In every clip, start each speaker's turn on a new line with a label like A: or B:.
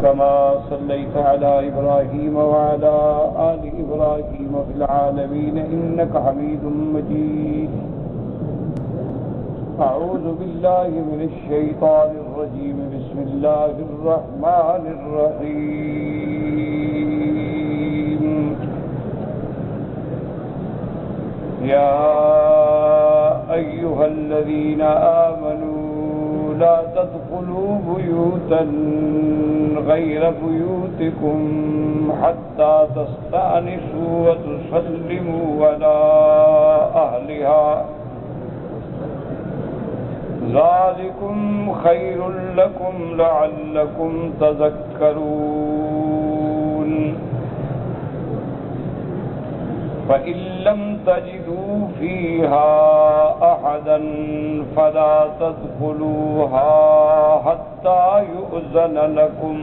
A: كما صليت على إبراهيم وعلى آل إبراهيم في العالمين إنك حميد مجيد. أعوذ بالله من الشيطان الرجيم. بسم الله الرحمن الرحيم. يا أيها الذين آمنوا لا تدخلوا بيوتا غير بيوتكم حتى تستأنسوا وتسلموا على أهلها ذلكم خير لكم لعلكم تذكرون. فإن لم تجدوا فيها أحدا فلا تدخلوها حتى يؤذن لكم،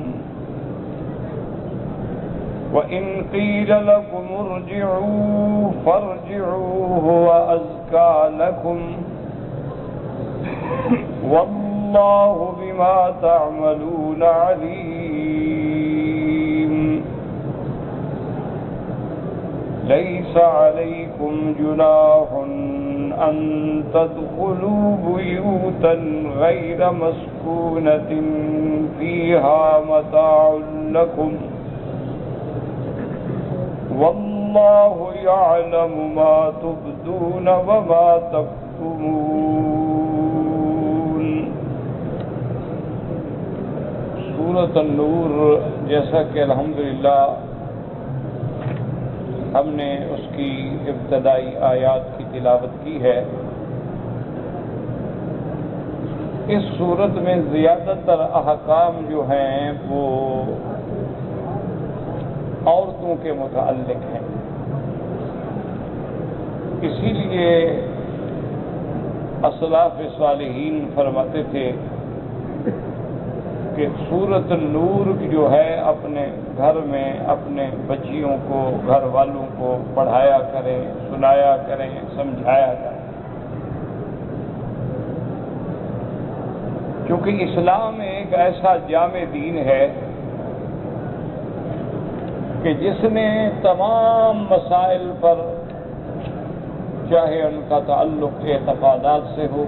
A: وإن قيل لكم ارجعوا فارجعوا هو أزكى لكم، والله بما تعملون عليم. ليس عليكم جناح أن تدخلوا بيوتا غير مسكونة فيها متاع لكم، والله يعلم ما تبدون وما تكتمون. سورۃ النور، جیسا کہ الحمدللہ ہم نے اس کی ابتدائی آیات کی تلاوت کی ہے، اس صورت میں زیادہ تر احکام جو ہیں وہ عورتوں کے متعلق ہیں. اسی لیے اسلاف صالحین فرماتے تھے کہ سورۃ النور جو ہے اپنے گھر میں اپنے بچیوں کو، گھر والوں کو پڑھایا کریں، سنایا کریں، سمجھایا کریں، کیونکہ اسلام ایک ایسا جامع دین ہے کہ جس نے تمام مسائل پر، چاہے ان کا تعلق اعتقادات سے ہو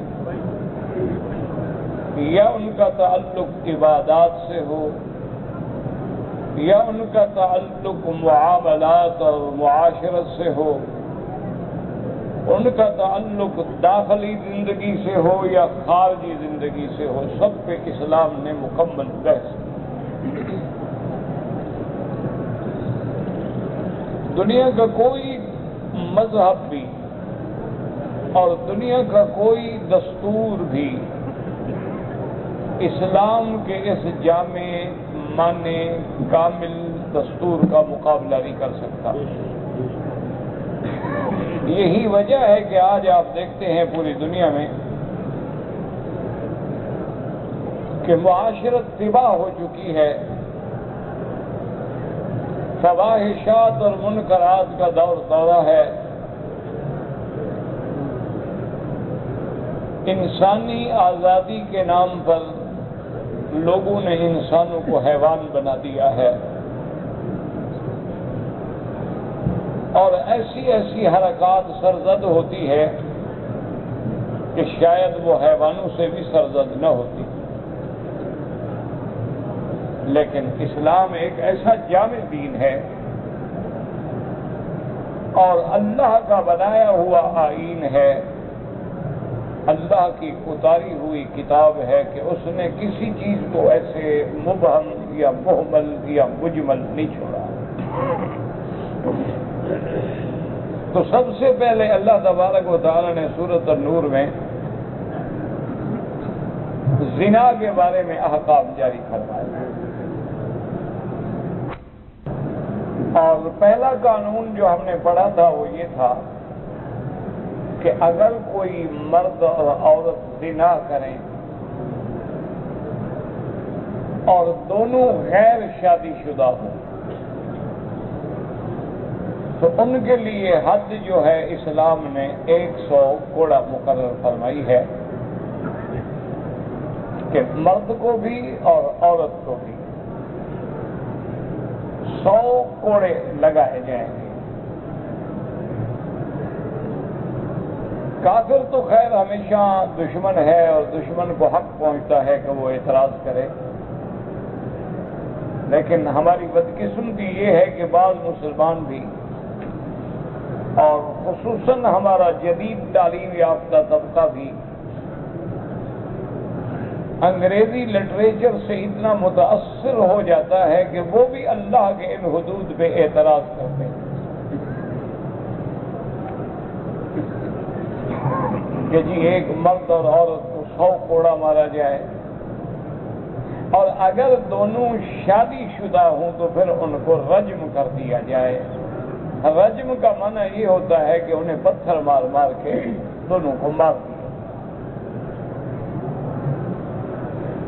A: یا ان کا تعلق عبادات سے ہو یا ان کا تعلق معاملات اور معاشرت سے ہو، ان کا تعلق داخلی زندگی سے ہو یا خارجی زندگی سے ہو، سب پہ اسلام نے مکمل بحث. دنیا کا کوئی مذہب بھی اور دنیا کا کوئی دستور بھی اسلام کے اس جامع معنی کامل دستور کا مقابلہ نہیں کر سکتا. یہی وجہ ہے کہ آج آپ دیکھتے ہیں پوری دنیا میں کہ معاشرت تباہ ہو چکی ہے، فواحشات اور منکرات کا دور دورہ ہے، انسانی آزادی کے نام پر لوگوں نے انسانوں کو حیوان بنا دیا ہے، اور ایسی ایسی حرکات سرزد ہوتی ہے کہ شاید وہ حیوانوں سے بھی سرزد نہ ہوتی. لیکن اسلام ایک ایسا جامع دین ہے اور اللہ کا بنایا ہوا آئین ہے، اللہ کی اتاری ہوئی کتاب ہے کہ اس نے کسی چیز کو ایسے مبہم یا مہمل یا مجمل نہیں چھوڑا. تو سب سے پہلے اللہ تبارک و تعالی نے سورۃ النور میں زنا کے بارے میں احکام جاری فرمائے، اور پہلا قانون جو ہم نے پڑھا تھا وہ یہ تھا کہ اگر کوئی مرد اور عورت زنا کریں اور دونوں غیر شادی شدہ ہوں تو ان کے لیے حد جو ہے اسلام نے 100 کوڑا مقرر فرمائی ہے کہ مرد کو بھی اور عورت کو بھی 100 کوڑے لگائے جائیں گے۔ کافر تو خیر ہمیشہ دشمن ہے اور دشمن کو حق پہنچتا ہے کہ وہ اعتراض کرے، لیکن ہماری بدقسمتی یہ ہے کہ بعض مسلمان بھی اور خصوصاً ہمارا جدید تعلیم یافتہ طبقہ بھی انگریزی لٹریچر سے اتنا متاثر ہو جاتا ہے کہ وہ بھی اللہ کے ان حدود پہ اعتراض کرتے ہیں کہ جی ایک مرد اور عورت کو 100 کوڑا مارا جائے، اور اگر دونوں شادی شدہ ہوں تو پھر ان کو رجم کر دیا جائے۔ رجم کا معنی یہ ہوتا ہے کہ انہیں پتھر مار مار کے دونوں کو مار دیا۔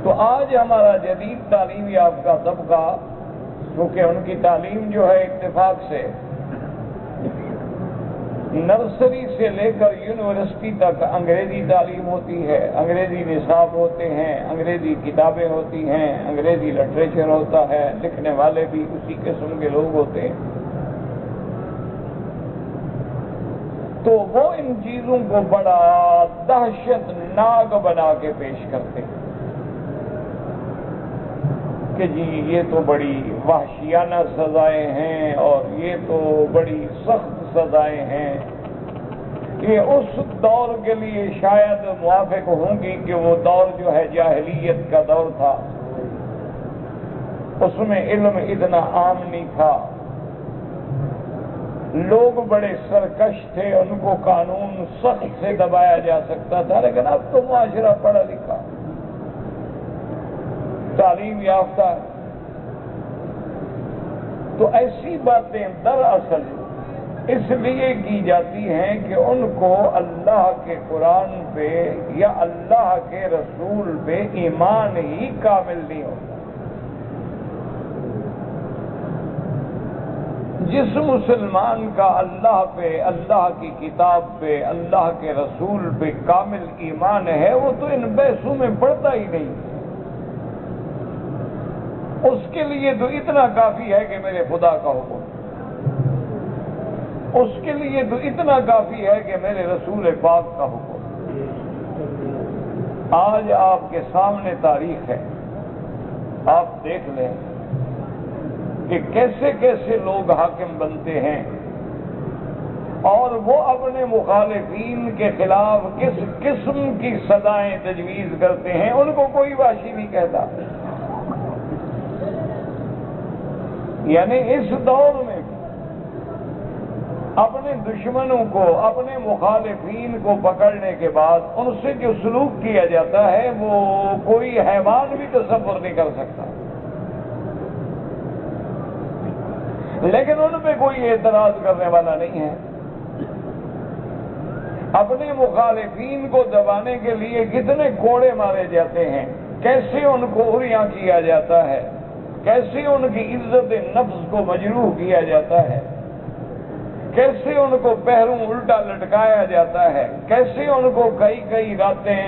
A: تو آج ہمارا جدید تعلیم یافتہ طبقہ، کیونکہ ان کی تعلیم جو ہے اتفاق سے نرسری سے لے کر یونیورسٹی تک انگریزی تعلیم ہوتی ہے، انگریزی نصاب ہوتے ہیں، انگریزی کتابیں ہوتی ہیں، انگریزی لٹریچر ہوتا ہے، لکھنے والے بھی اسی قسم کے لوگ ہوتے ہیں، تو وہ ان چیزوں کو بڑا دہشت ناک بنا کے پیش کرتے ہیں کہ جی یہ تو بڑی وحشیانہ سزائیں ہیں اور یہ تو بڑی سخت سزائیں ہیں، یہ اس دور کے لیے شاید موافق ہوں گی کہ وہ دور جو ہے جاہلیت کا دور تھا، اس میں علم اتنا عام نہیں تھا، لوگ بڑے سرکش تھے، ان کو قانون سخت سے دبایا جا سکتا تھا، لیکن اب تو معاشرہ پڑھا لکھا تعلیم یافتہ، تو ایسی باتیں دراصل اس لیے کی جاتی ہیں کہ ان کو اللہ کے قرآن پہ یا اللہ کے رسول پہ ایمان ہی کامل نہیں ہوتا۔ جس مسلمان کا اللہ پہ، اللہ کی کتاب پہ، اللہ کے رسول پہ کامل ایمان ہے، وہ تو ان بحثوں میں پڑتا ہی نہیں، اس کے لیے تو اتنا کافی ہے کہ میرے خدا کا حکم، اس کے لیے تو اتنا کافی ہے کہ میرے رسول پاک کا حکم۔ آج آپ کے سامنے تاریخ ہے، آپ دیکھ لیں کہ کیسے کیسے لوگ حاکم بنتے ہیں اور وہ اپنے مخالفین کے خلاف کس قسم کی سزائیں تجویز کرتے ہیں، ان کو کوئی وحشی نہیں کہتا۔ یعنی اس دور میں اپنے دشمنوں کو، اپنے مخالفین کو پکڑنے کے بعد ان سے جو سلوک کیا جاتا ہے وہ کوئی حیوان بھی تصور نہیں کر سکتا، لیکن ان پہ کوئی اعتراض کرنے والا نہیں ہے۔ اپنے مخالفین کو دبانے کے لیے کتنے کوڑے مارے جاتے ہیں، کیسے ان کو عریاں کیا جاتا ہے، کیسے ان کی عزت نفس کو مجروح کیا جاتا ہے، کیسے ان کو پہروں الٹا لٹکایا جاتا ہے، کیسے ان کو کئی کئی راتیں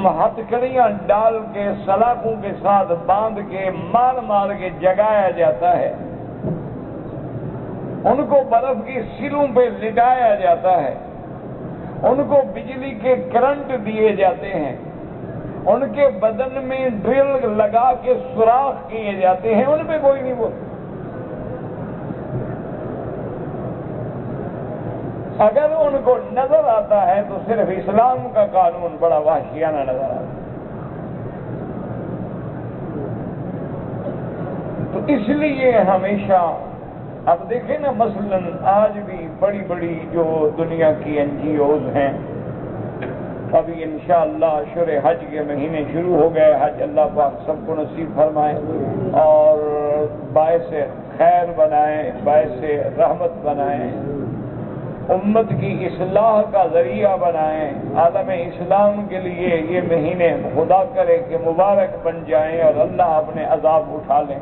A: ہتھکڑیاں ڈال کے سلاخوں کے ساتھ باندھ کے مار مار کے جگایا جاتا ہے، ان کو برف کی سروں پہ لٹایا جاتا ہے، ان کو بجلی کے کرنٹ دیے جاتے ہیں، ان کے بدن میں ڈرل لگا کے سوراخ کیے جاتے ہیں، ان پہ کوئی نہیں بولتا۔ اگر ان کو نظر آتا ہے تو صرف اسلام کا قانون بڑا وحشیانہ نظر آتا ہے۔ تو اس لیے ہمیشہ اب دیکھیں نا، مثلا آج بھی بڑی بڑی جو دنیا کی NGOs ہیں، ابھی انشاءاللہ اشہر حج کے مہینے شروع ہو گئے، حج اللہ پاک سب کو نصیب فرمائے اور باعث خیر بنائیں، باعث رحمت بنائیں، امت کی اصلاح کا ذریعہ بنائیں، عالم اسلام کے لیے یہ مہینے خدا کرے کہ مبارک بن جائیں اور اللہ اپنے عذاب اٹھا لیں۔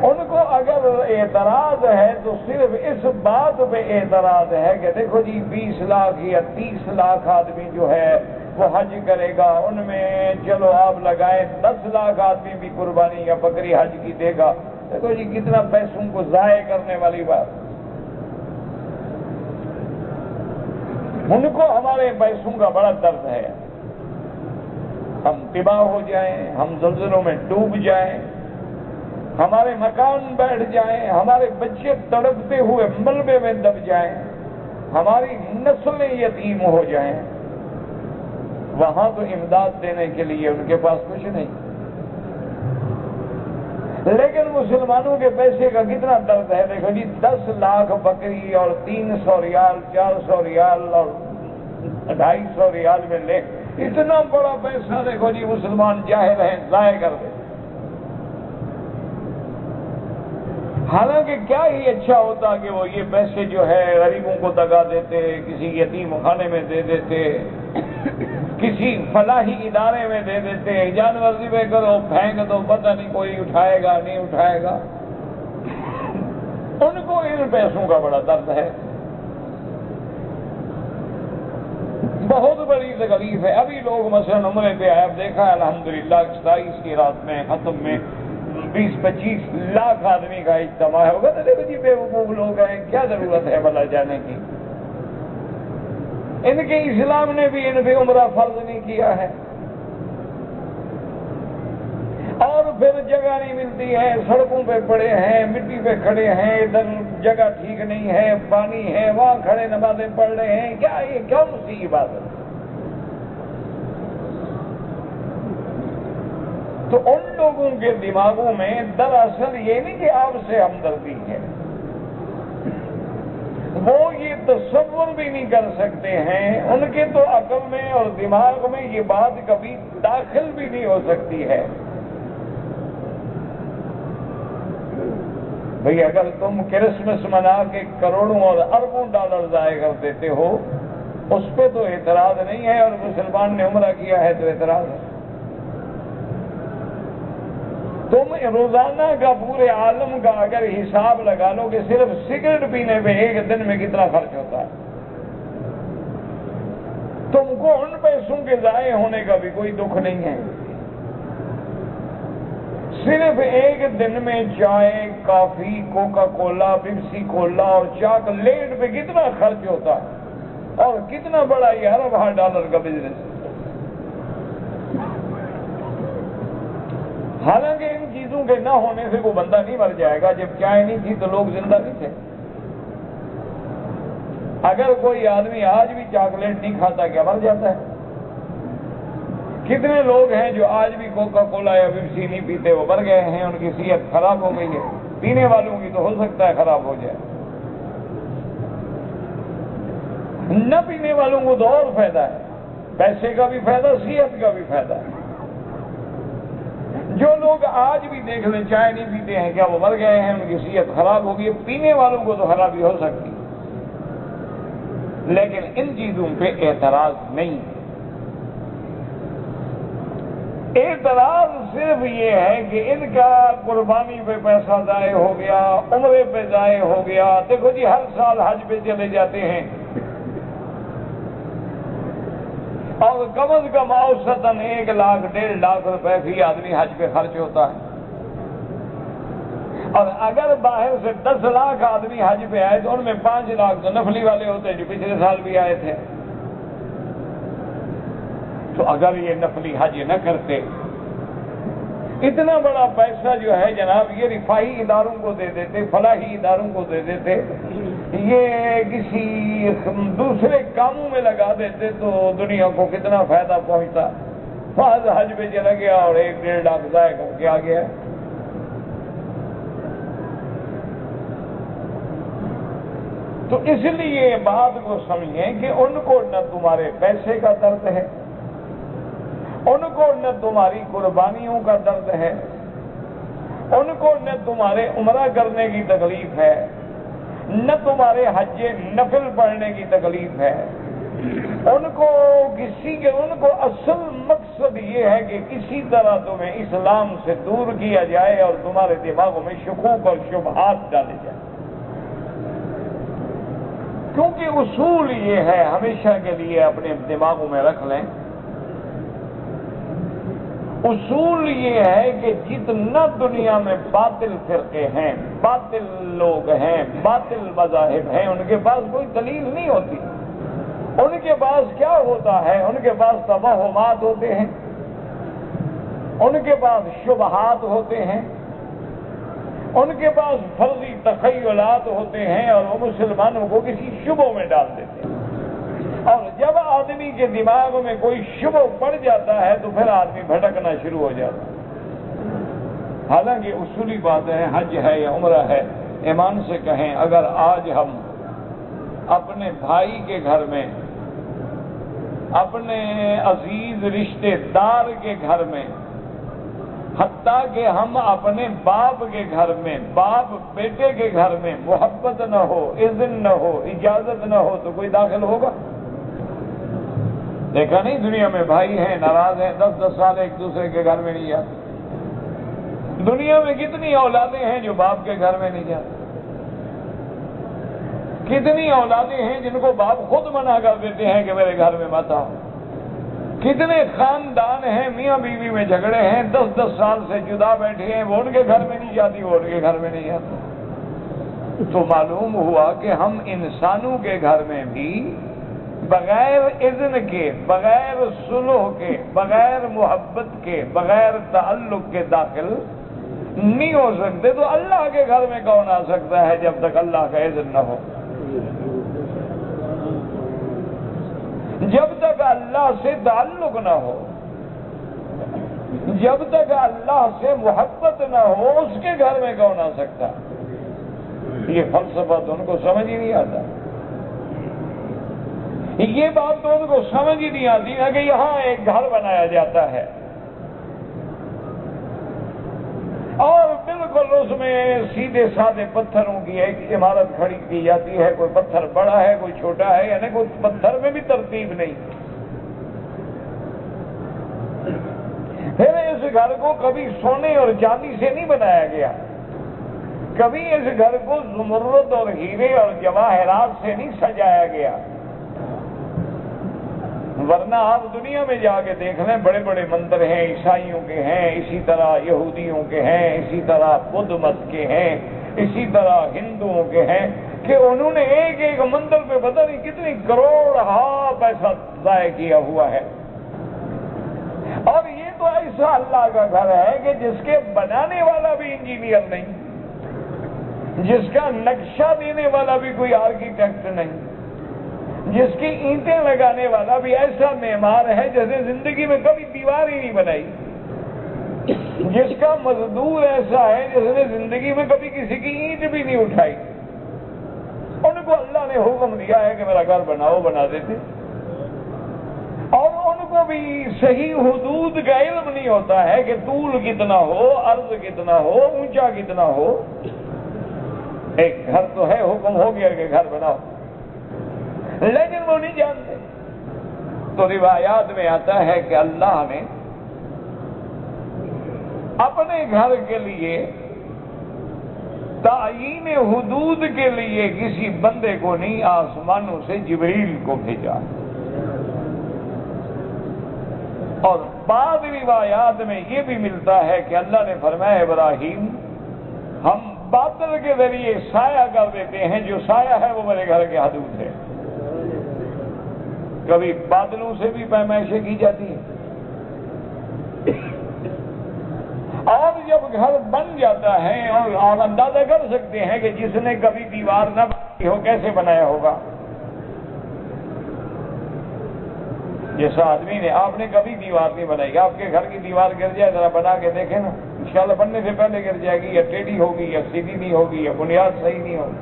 A: ان کو اگر اعتراض ہے تو صرف اس بات پہ اعتراض ہے کہ دیکھو جی 20 لاکھ یا 30 لاکھ آدمی جو ہے وہ حج کرے گا، ان میں چلو آپ لگائیں 10 لاکھ آدمی بھی قربانی یا بکری حج کی دے گا، دیکھو جی کتنا پیسوں کو ضائع کرنے والی بات۔ ان کو ہمارے پیسوں کا بڑا درد ہے، ہم تباہ ہو جائیں، ہم زلزلوں میں ڈوب جائیں، ہمارے مکان بیٹھ جائیں، ہمارے بچے تڑپتے ہوئے ملبے میں دب جائیں، ہماری نسلیں یتیم ہو جائیں، وہاں تو امداد دینے کے لیے ان کے پاس کچھ نہیں۔ لیکن مسلمانوں کے پیسے کا کتنا درد ہے، دیکھو جی 10 لاکھ بکری اور 300 ریال 400 ریال اور 250 ریال میں لے، اتنا بڑا پیسہ دیکھو جی مسلمان جاہل ہیں ضائع کر دے۔ حالانکہ کیا ہی اچھا ہوتا کہ وہ یہ پیسے جو ہے غریبوں کو دگا دیتے، کسی یتیم خانے میں دے دیتے، کسی فلاحی ادارے میں دے دیتے، جانور ذبح کرو پھینک دو، پتہ نہیں کوئی اٹھائے گا نہیں اٹھائے گا۔ ان کو ان پیسوں کا بڑا درد ہے، بہت بڑی تکلیف ہے۔ ابھی لوگ مثلا عمرے پہ آئے، اب دیکھا ہے الحمدللہ 27 کی رات میں ختم میں 20-25 لاکھ آدمی کا اجتماع ہوگا، تو دیکھو جی بے وقوف لوگ ہیں، کیا ضرورت ہے بھلا جانے کی؟ ان کے اسلام نے بھی ان پہ عمرہ فرض نہیں کیا ہے، اور پھر جگہ نہیں ملتی ہے، سڑکوں پہ پڑے ہیں، مٹی پہ کھڑے ہیں، ادھر جگہ ٹھیک نہیں ہے، پانی ہے، وہاں کھڑے نمازیں پڑھ رہے ہیں، کیا یہ کون سی عبادت؟ تو ان لوگوں کے دماغوں میں دراصل یہ نہیں کہ آپ سے ہمدردی ہے، وہ یہ تصور بھی نہیں کر سکتے ہیں، ان کے تو عقل میں اور دماغ میں یہ بات کبھی داخل بھی نہیں ہو سکتی ہے۔ بھئی اگر تم کرسمس منا کے کروڑوں اور اربوں ڈالر ضائع کر دیتے ہو، اس پہ تو اعتراض نہیں ہے، اور مسلمان نے عمرہ کیا ہے تو اعتراض ہے۔ تم روزانہ کا پورے عالم کا اگر حساب لگا لو کہ صرف سگریٹ پینے پہ ایک دن میں کتنا خرچ ہوتا ہے، تم کو ان پیسوں کے ضائع ہونے کا بھی کوئی دکھ نہیں ہے۔ صرف ایک دن میں چائے، کافی، کوکا کولا، پیپسی کولا اور چاکلیٹ پہ کتنا خرچ ہوتا ہے، اور کتنا بڑا یہ ارب ڈالر کا بزنس ہے۔ حالانکہ ان چیزوں کے نہ ہونے سے وہ بندہ نہیں مر جائے گا، جب چائے نہیں تھی تو لوگ زندہ نہیں تھے۔ اگر کوئی آدمی آج بھی چاکلیٹ نہیں کھاتا کیا مر جاتا ہے؟ کتنے لوگ ہیں جو آج بھی کوکا کولا یا پیپسی نہیں پیتے، وہ مر گئے ہیں، ان کی صحت خراب ہو گئی ہے۔ پینے والوں کی تو ہو سکتا ہے خراب ہو جائے، نہ پینے والوں کو تو اور فائدہ ہے، پیسے کا بھی فائدہ، صحت کا بھی فائدہ ہے۔ جو لوگ آج بھی دیکھ لیں چائے نہیں پیتے ہیں، کیا وہ مر گئے ہیں؟ ان کی صحت خراب ہوگی۔ پینے والوں کو تو خرابی ہو سکتی، لیکن ان چیزوں پہ اعتراض نہیں ہے۔ اعتراض صرف یہ ہے کہ ان کا قربانی پہ پیسہ ضائع ہو گیا، عمرے پہ ضائع ہو گیا۔ دیکھو جی ہر سال حج پہ چلے جاتے ہیں، اور کم از کم اوسطاً 1 لاکھ 1.5 لاکھ روپے فی آدمی حج پہ خرچ ہوتا ہے، اور اگر باہر سے 10 لاکھ آدمی حج پہ آئے تو ان میں 5 لاکھ تو نفلی والے ہوتے ہیں جو پچھلے سال بھی آئے تھے۔ تو اگر یہ نفلی حج نہ کرتے، اتنا بڑا پیسہ جو ہے جناب یہ رفاہی اداروں کو دے دیتے، فلاحی اداروں کو دے دیتے، یہ کسی دوسرے کاموں میں لگا دیتے، تو دنیا کو کتنا فائدہ پہنچتا۔ بعض حج پہ چلا گیا اور 1-1.5 لاکھ ضائع کر کے آ گیا۔ تو اس لیے بات کو سمجھیں کہ ان کو نہ تمہارے پیسے کا درد ہے، ان کو نہ تمہاری قربانیوں کا درد ہے، ان کو نہ تمہارے عمرہ کرنے کی تکلیف ہے، نہ تمہارے حج نفل پڑھنے کی تکلیف ہے۔ ان کو اصل مقصد یہ ہے کہ کسی طرح تمہیں اسلام سے دور کیا جائے اور تمہارے دماغوں میں شکوک اور شبہات ڈالے جائیں۔ کیونکہ اصول یہ ہے، ہمیشہ کے لیے اپنے دماغوں میں رکھ لیں اصول یہ ہے کہ جتنا دنیا میں باطل فرقے ہیں، باطل لوگ ہیں، باطل مذاہب ہیں، ان کے پاس کوئی دلیل نہیں ہوتی۔ ان کے پاس کیا ہوتا ہے؟ ان کے پاس توہمات ہوتے ہیں، ان کے پاس شبہات ہوتے ہیں، ان کے پاس فرضی تخیلات ہوتے ہیں، اور وہ مسلمانوں کو کسی شبہ میں ڈال دیتے ہیں۔ اور جب آدمی کے دماغ میں کوئی شبہ پڑ جاتا ہے تو پھر آدمی بھٹکنا شروع ہو جاتا ہے۔ حالانکہ اصولی بات ہے، حج ہے یا عمرہ ہے، ایمان سے کہیں اگر آج ہم اپنے بھائی کے گھر میں، اپنے عزیز رشتے دار کے گھر میں، حتیٰ کہ ہم اپنے باپ کے گھر میں، باپ بیٹے کے گھر میں محبت نہ ہو، اذن نہ ہو، اجازت نہ ہو، تو کوئی داخل ہوگا؟ دیکھا نہیں دنیا میں بھائی ہیں ناراض ہیں، 10 سال ایک دوسرے کے گھر میں نہیں جاتے۔ دنیا میں کتنی اولادیں ہیں جو باپ کے گھر میں نہیں جاتے؟ کتنی اولادیں ہیں جن کو باپ خود منع کر دیتے ہیں کہ میرے گھر میں مت آؤ؟ کتنے خاندان ہیں میاں بیوی میں جھگڑے ہیں، 10 سال سے جدا بیٹھے ہیں، وہ ان کے گھر میں نہیں جاتی، وہ ان کے گھر میں نہیں جاتا۔ تو معلوم ہوا کہ ہم انسانوں کے گھر میں بھی بغیر اذن کے، بغیر صلح کے، بغیر محبت کے، بغیر تعلق کے داخل نہیں ہو سکتے۔ تو اللہ کے گھر میں کون آ سکتا ہے جب تک اللہ کا اذن نہ ہو؟ جب تک اللہ سے تعلق نہ ہو، جب تک اللہ سے محبت نہ ہو، اس کے گھر میں کون آ سکتا؟ یہ فلسفہ تو ان کو سمجھ ہی نہیں آتا، یہ بات تو ان کو سمجھ ہی نہیں آتی نا کہ یہاں ایک گھر بنایا جاتا ہے اور بالکل اس میں سیدھے سادے پتھروں کی ایک عمارت کھڑی کی جاتی ہے، کوئی پتھر بڑا ہے کوئی چھوٹا ہے، یعنی کوئی پتھر میں بھی ترتیب نہیں۔ پھر اس گھر کو کبھی سونے اور چاندی سے نہیں بنایا گیا، کبھی اس گھر کو زمرد اور ہیرے اور جواہرات سے نہیں سجایا گیا، ورنہ آپ دنیا میں جا کے دیکھ لیں، بڑے بڑے مندر ہیں، عیسائیوں کے ہیں، اسی طرح یہودیوں کے ہیں، اسی طرح بدھ مت کے ہیں، اسی طرح ہندوؤں کے ہیں، کہ انہوں نے ایک ایک مندر پہ پتہ نہیں کتنی کروڑ پیسہ ضائع کیا ہوا ہے۔ اور یہ تو ایسا اللہ کا گھر ہے کہ جس کے بنانے والا بھی انجینئر نہیں، جس کا نقشہ دینے والا بھی کوئی آرکیٹیکٹ نہیں، جس کی اینٹیں لگانے والا بھی ایسا معمار ہے جس نے زندگی میں کبھی دیوار ہی نہیں بنائی، جس کا مزدور ایسا ہے جس نے زندگی میں کبھی کسی کی اینٹ بھی نہیں اٹھائی۔ ان کو اللہ نے حکم دیا ہے کہ میرا گھر بناؤ، بنا دیتے، اور ان کو بھی صحیح حدود کا علم نہیں ہوتا ہے کہ طول کتنا ہو، عرض کتنا ہو، اونچا کتنا ہو۔ ایک گھر تو ہے، حکم ہو گیا کہ گھر بناؤ، لیکن وہ نہیں جانتے۔ تو روایات میں آتا ہے کہ اللہ نے اپنے گھر کے لیے تعیین حدود کے لیے کسی بندے کو نہیں، آسمانوں سے جبریل کو بھیجا۔ اور بعض روایات میں یہ بھی ملتا ہے کہ اللہ نے فرمایا ابراہیم ہم بادل کے ذریعے سایہ کر دیتے ہیں، جو سایہ ہے وہ میرے گھر کے حدود ہے۔ کبھی بادلوں سے بھی پیمائشیں کی جاتی ہیں، اور جب گھر بن جاتا ہے اور اندازہ کر سکتے ہیں کہ جس نے کبھی دیوار نہ بنائی ہو کیسے بنایا ہوگا۔ جس آدمی نے، آپ نے کبھی دیوار نہیں بنائی، آپ کے گھر کی دیوار گر جائے ذرا بنا کے دیکھیں نا، انشاءاللہ بننے سے پہلے گر جائے گی، یا ٹیڑھی ہوگی یا سیدھی نہیں ہوگی یا بنیاد صحیح نہیں ہوگی،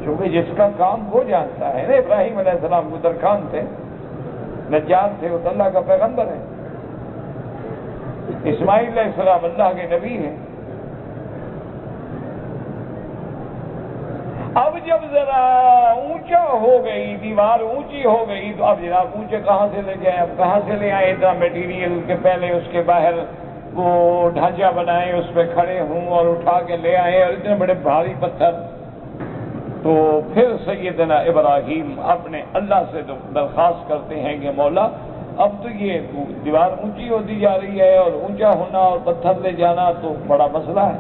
A: کیونکہ جس کا کام وہ جانتا ہے نا۔ ابراہیم علیہ السلام کو درخان تھے، نجار تھے، وہ اللہ کا پیغمبر ہے۔ اسماعیل علیہ السلام اللہ کے نبی ہیں۔ اب جب ذرا اونچا ہو گئی، دیوار اونچی ہو گئی، تو اب جناب اونچے کہاں سے لے جائیں، اب کہاں سے لے آئیں اتنا میٹیریل کے پہلے اس کے باہر وہ ڈھانچہ بنائیں، اس پہ کھڑے ہوں اور اٹھا کے لے آئیں، اور اتنے بڑے بھاری پتھر۔ تو پھر سیدنا ابراہیم اپنے اللہ سے درخواست کرتے ہیں کہ مولا اب تو یہ دیوار اونچی ہوتی جا رہی ہے اور اونچا ہونا اور پتھر لے جانا تو بڑا مسئلہ ہے.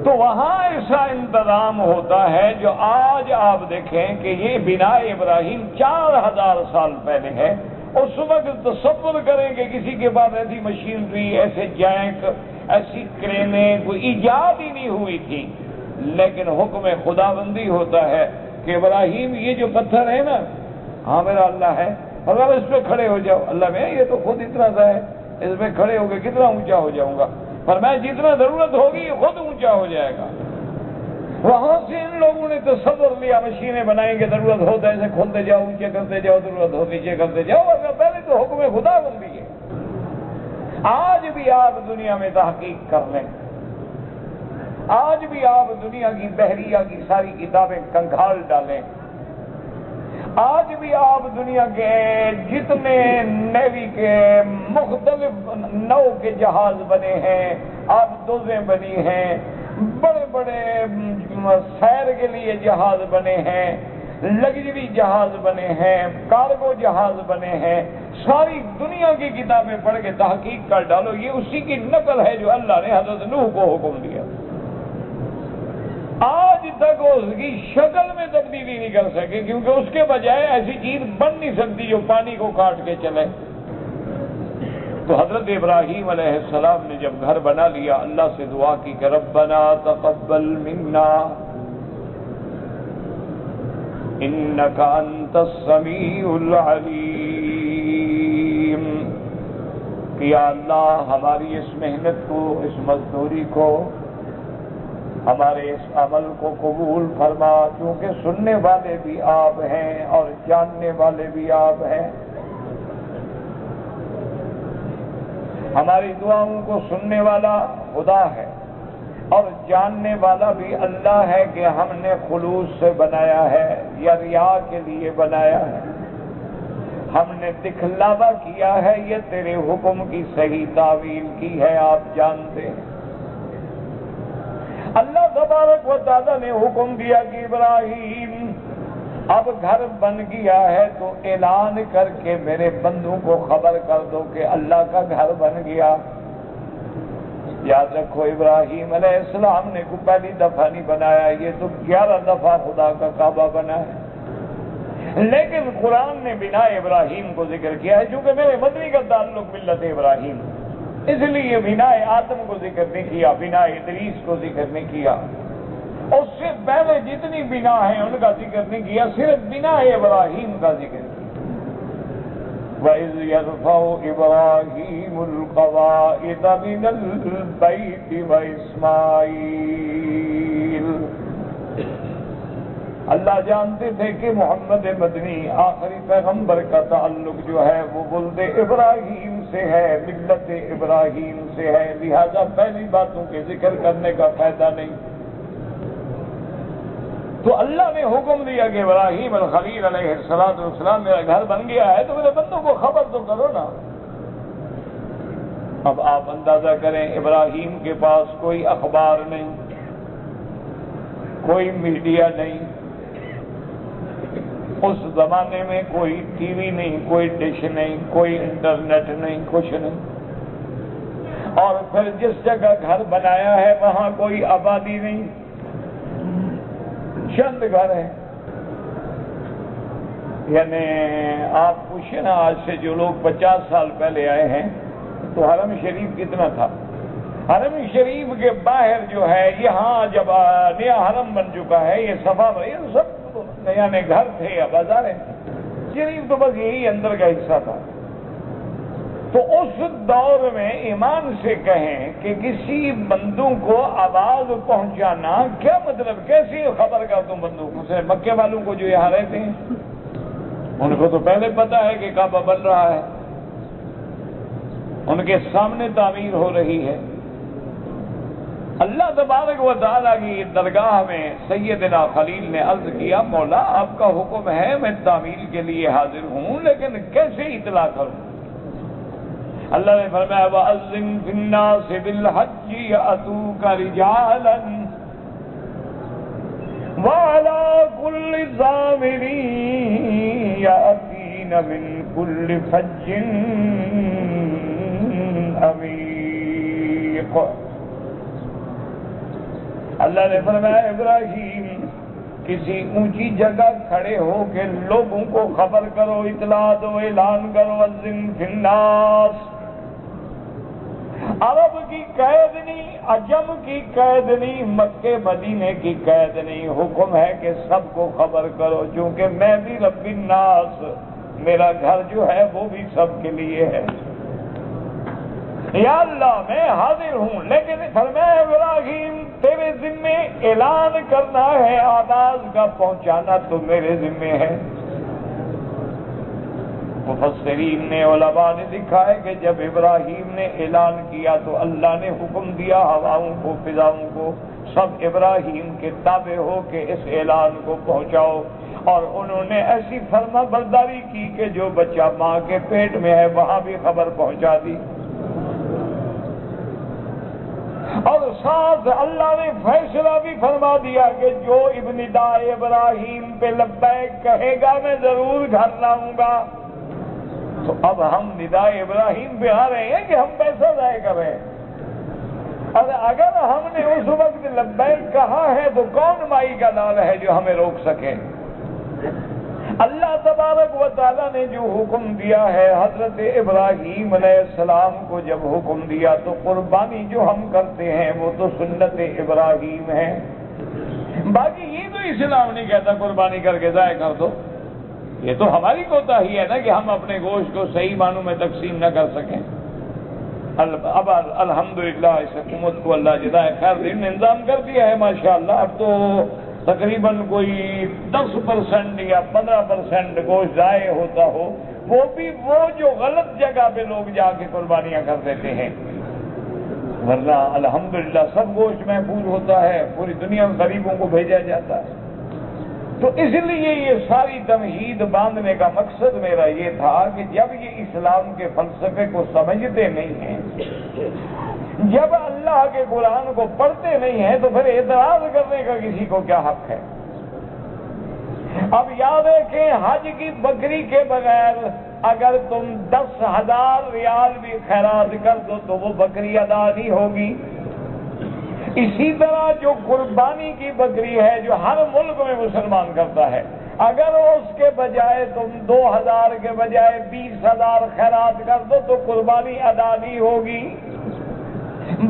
A: تو وہاں ایسا انتظام ہوتا ہے جو آج آپ دیکھیں کہ یہ بنا ابراہیم 4000 سال پہلے ہے. اس وقت تصور کریں کہ کسی کے پاس ایسی مشینری، ایسے جینک، ایسی کرینیں کوئی ایجاد ہی نہیں ہوئی تھی. لیکن حکم خداوندی ہوتا ہے کہ ابراہیم یہ جو پتھر ہے نا، ہاں میرا اللہ ہے، اگر اس پہ کھڑے ہو جاؤ. اللہ میں یہ تو خود اتنا سا ہے، اس پہ کھڑے ہو کے کتنا اونچا ہو جاؤں گا. پر میں جتنا ضرورت ہوگی یہ خود اونچا ہو جائے گا. وہاں سے ان لوگوں نے تصور لیا مشینیں بنائیں گے، ضرورت ہو تو ایسے کھولتے جاؤ، اونچے کرتے جاؤ، ضرورت ہو نیچے کرتے جاؤ. اگر پہلے تو حکم خداوندی ہے. آج بھی آپ دنیا میں تحقیق کر لیں، آج بھی آپ دنیا کی بحریہ کی ساری کتابیں کنکھال ڈالیں، آج بھی آپ دنیا کے جتنے نیوی کے مختلف نو کے جہاز بنے ہیں، آبدوزیں بنی ہیں، بڑے بڑے سیر کے لیے جہاز بنے ہیں، لگژری جہاز بنے ہیں، کارگو جہاز بنے ہیں، ساری دنیا کی کتابیں پڑھ کے تحقیق کر ڈالو، یہ اسی کی نقل ہے جو اللہ نے حضرت نوح کو حکم دیا. آج تک اس کی شکل میں تبدیلی نہیں کر سکے، کیونکہ اس کے بجائے ایسی چیز بن نہیں سکتی جو پانی کو کاٹ کے چلے. تو حضرت ابراہیم علیہ السلام نے جب گھر بنا لیا، اللہ سے دعا کی کہ ربنا تقبل منا انک انت السمیع العلیم. کہ یا اللہ ہماری اس محنت کو، اس مزدوری کو، ہمارے اس عمل کو قبول فرما، کیونکہ سننے والے بھی آپ ہیں اور جاننے والے بھی آپ ہیں. ہماری دعاؤں کو سننے والا خدا ہے اور جاننے والا بھی اللہ ہے کہ ہم نے خلوص سے بنایا ہے یا ریا کے لیے بنایا ہے. ہم نے دکھلاوا کیا ہے، یہ تیرے حکم کی صحیح تعویل کی ہے، آپ جانتے ہیں. اللہ تبارک و تعالیٰ نے حکم دیا کہ ابراہیم اب گھر بن گیا ہے تو اعلان کر کے میرے بندوں کو خبر کر دو کہ اللہ کا گھر بن گیا. یاد رکھو ابراہیم علیہ السلام نے کوئی پہلی دفعہ نہیں بنایا، یہ تو 11 دفعہ خدا کا کعبہ بنا ہے. لیکن قرآن نے بنا ابراہیم کو ذکر کیا ہے، چونکہ میرے مدنی کا تعلق ملت ابراہیم، اس لیے بنا آدم کو ذکر نہیں کیا، بنا ادریس کو ذکر نہیں کیا. اس سے پہلے جتنی بنا ہیں ان کا ذکر نہیں کیا، صرف بنا ابراہیم کا ذکر کیا. وَإِذْ يَرْفَعُ إِبْرَاهِيمُ الْقَوَاعِدَ مِنَ الْبَيْتِ وَإِسْمَاعِيلُ. اللہ جانتے تھے کہ محمد مدنی آخری پیغمبر کا تعلق جو ہے وہ ولد ابراہیم سے ہے، ملت ابراہیم سے ہے، لہذا پہلی باتوں کے ذکر کرنے کا فائدہ نہیں. تو اللہ نے حکم دیا کہ ابراہیم الخلیل علیہ السلام میرا گھر بن گیا ہے تو میرے بندوں کو خبر تو کرو نا. اب آپ اندازہ کریں، ابراہیم کے پاس کوئی اخبار نہیں، کوئی میڈیا نہیں، اس زمانے میں کوئی ٹی وی نہیں، کوئی ڈش نہیں، کوئی انٹرنیٹ نہیں، کچھ نہیں. اور پھر جس جگہ گھر بنایا ہے وہاں کوئی آبادی نہیں، چند گھر ہیں. یعنی آپ پوچھیں نا، آج سے جو لوگ 50 سال پہلے آئے ہیں تو حرم شریف کتنا تھا؟ حرم شریف کے باہر جو ہے، یہاں جب نیا حرم بن چکا ہے، یہ صفا یہ سب یعنی گھر تھے یا بازاریں تھے. شریف تو بس یہی اندر کا حصہ تھا. تو اس دور میں ایمان سے کہیں کہ کسی بندوں کو آواز پہنچانا کیا مطلب، کیسی خبر کا تم بندوں کو؟ مکے والوں کو جو یہاں رہتے ہیں ان کو تو پہلے پتا ہے کہ کعبہ بن رہا ہے، ان کے سامنے تعمیر ہو رہی ہے. اللہ تبارک و تعالیٰ کی درگاہ میں سیدنا خلیل نے عرض کیا، مولا آپ کا حکم ہے، میں تعمیر کے لیے حاضر ہوں، لیکن کیسے اطلاع کروں؟ اللہ نے فرمایا وَأَذِّن فِي النَّاسِ بِالْحَجِّ يَأْتُوكَ رِجَالًا وَعَلَىٰ كُلِّ ضَامِرٍ يَأْتِينَ العالمین من کل فج عمیق۔ اللہ نے فرمایا ابراہیم کسی اونچی جگہ کھڑے ہو کے لوگوں کو خبر کرو، اطلاع دو، اعلان کرو، اذن فی الناس۔ عرب کی قید نہیں، عجم کی قید نہیں، مکے مدینے کی قید نہیں، حکم ہے کہ سب کو خبر کرو، چونکہ میں بھی رب الناس، میرا گھر جو ہے وہ بھی سب کے لیے ہے۔ یا اللہ میں حاضر ہوں، لیکن فرمایا ابراہیم تیرے ذمے اعلان کرنا ہے، آواز کا پہنچانا تو میرے ذمے ہے۔ مفسرین نے، علماء نے لکھا ہے کہ جب ابراہیم نے اعلان کیا تو اللہ نے حکم دیا ہواؤں کو، فضاؤں کو، سب ابراہیم کے تابع ہو کے اس اعلان کو پہنچاؤ، اور انہوں نے ایسی فرما برداری کی کہ جو بچہ ماں کے پیٹ میں ہے وہاں بھی خبر پہنچا دی۔ اور ساتھ اللہ نے فیصلہ بھی فرما دیا کہ جو ابن داء ابراہیم پہ لبیک کہے گا میں ضرور گھر لاؤں گا۔ تو اب ہم نداء ابراہیم پہ آ رہے ہیں کہ ہم پیسہ ضائع کر رہے ہیں؟ اگر ہم نے اس وقت لبیک کہا ہے تو کون مائی کا لال ہے جو ہمیں روک سکے؟ اللہ تبارک و تعالیٰ نے جو حکم دیا ہے، حضرت ابراہیم علیہ السلام کو جب حکم دیا تو قربانی جو ہم کرتے ہیں وہ تو سنت ابراہیم ہے۔ باقی یہ تو اسلام نہیں کہتا قربانی کر کے ضائع کر دو، یہ تو ہماری کوتاہی ہے نا کہ ہم اپنے گوشت کو صحیح معنوں میں تقسیم نہ کر سکیں۔ اب الحمدللہ اس حکومت کو اللہ جزائے خیر دے، انتظام کر دیا ہے ماشاءاللہ۔ اب تو تقریباً کوئی 10% یا 15% گوشت ضائع ہوتا ہو، وہ بھی وہ جو غلط جگہ پہ لوگ جا کے قربانیاں کر دیتے ہیں، ورنہ الحمدللہ سب گوشت محفوظ ہوتا ہے، پوری دنیا میں غریبوں کو بھیجا جاتا ہے۔ تو اس لیے یہ ساری تمہید باندھنے کا مقصد میرا یہ تھا کہ جب یہ اسلام کے فلسفے کو سمجھتے نہیں ہیں، جب اللہ کے قرآن کو پڑھتے نہیں ہیں، تو پھر اعتراض کرنے کا کسی کو کیا حق ہے؟ اب یاد رکھیں حج کی بکری کے بغیر اگر تم 10,000 ریال بھی خیرات کر دو تو وہ بکری ادا نہیں ہوگی۔ اسی طرح جو قربانی کی بکری ہے جو ہر ملک میں مسلمان کرتا ہے، اگر اس کے بجائے تم 2,000 کے بجائے 20,000 خیرات کر دو تو قربانی ادا نہیں ہوگی،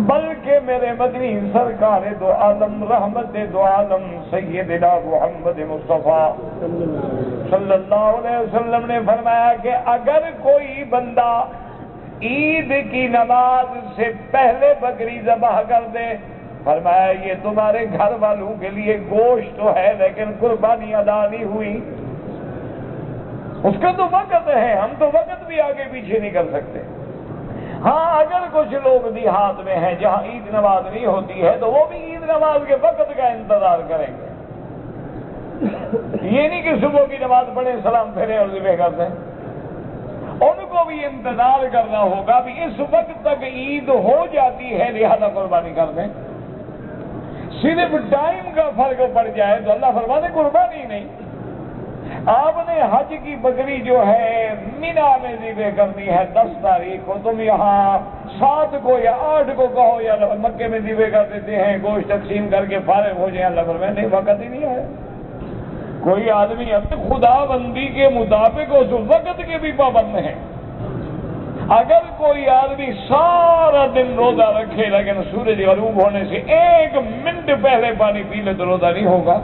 A: بلکہ میرے مدنی سرکار دو عالم رحمت دو عالم سیدنا محمد مصطفیٰ صلی اللہ علیہ وسلم نے فرمایا کہ اگر کوئی بندہ عید کی نماز سے پہلے بکری ذبح کر دے، فرمایا یہ تمہارے گھر والوں کے لیے گوشت تو ہے لیکن قربانی ادا نہیں ہوئی۔ اس کا تو وقت ہے، ہم تو وقت بھی آگے پیچھے نہیں کر سکتے۔ ہاں اگر کچھ لوگ دیہات میں ہیں جہاں عید نماز نہیں ہوتی ہے تو وہ بھی عید نماز کے وقت کا انتظار کریں گے، یہ نہیں کہ صبح کی نماز پڑھیں سلام پھیریں اور ذبح کر دیں، ان کو بھی انتظار کرنا ہوگا بھی اس وقت تک عید ہو جاتی ہے لہذا قربانی کر دیں۔ صرف ٹائم کا فرق پڑ جائے تو اللہ فرماتے قربانی نہیں۔ آپ نے حج کی بکری جو ہے مینا میں ذبح کرنی ہے 10 تاریخ کو، تم یہاں 7 کو یا 8 کو کہو یا مکے میں ذبح کر دیتے ہیں، گوشت تقسیم کر کے فارغ ہو جائیں، اللہ فرماتے نہیں، وقت ہی نہیں ہے۔ کوئی آدمی اپنے خدا بندی کے مطابق اس وقت کے بھی پابند ہیں۔ اگر کوئی آدمی سارا دن روزہ رکھے لیکن سورج غروب ہونے سے 1 منٹ پہلے پانی پی لے تو روزہ نہیں ہوگا۔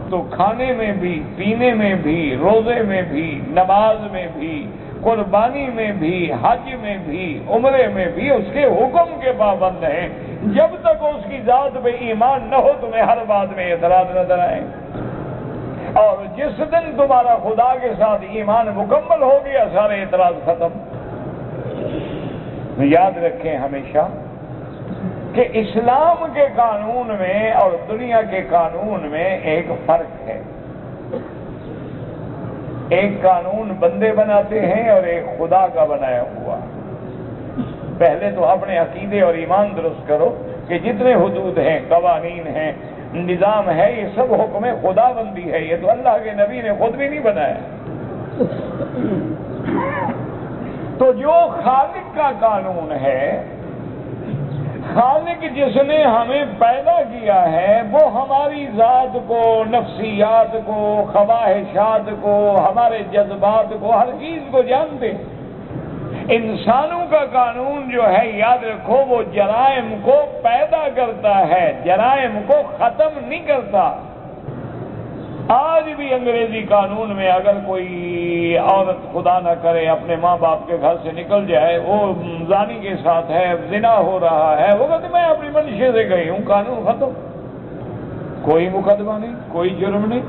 A: تو کھانے میں بھی، پینے میں بھی، روزے میں بھی، نماز میں بھی، قربانی میں بھی، حج میں بھی، عمرے میں بھی اس کے حکم کے پابند ہیں۔ جب تک اس کی ذات پہ ایمان نہ ہو تمہیں ہر بات میں اعتراض نظر آئے، اور جس دن تمہارا خدا کے ساتھ ایمان مکمل ہو گیا سارے اعتراض ختم۔ یاد رکھیں ہمیشہ کہ اسلام کے قانون میں اور دنیا کے قانون میں ایک فرق ہے۔ ایک قانون بندے بناتے ہیں اور ایک خدا کا بنایا ہوا۔ پہلے تو اپنے عقیدے اور ایمان درست کرو کہ جتنے حدود ہیں، قوانین ہیں، نظام ہے، یہ سب حکم خدا بندی ہے، یہ تو اللہ کے نبی نے خود بھی نہیں بنایا۔ تو جو خالق کا قانون ہے، خالق جس نے ہمیں پیدا کیا ہے، وہ ہماری ذات کو، نفسیات کو، خواہشات کو، ہمارے جذبات کو، ہر چیز کو جانتے ہیں۔ انسانوں کا قانون جو ہے، یاد رکھو، وہ جرائم کو پیدا کرتا ہے، جرائم کو ختم نہیں کرتا۔ آج بھی انگریزی قانون میں اگر کوئی عورت خدا نہ کرے اپنے ماں باپ کے گھر سے نکل جائے، وہ زانی کے ساتھ ہے، زنا ہو رہا ہے، وہ کہتے میں اپنی منشے سے گئی ہوں، قانون ختم، کوئی مقدمہ نہیں، کوئی جرم نہیں۔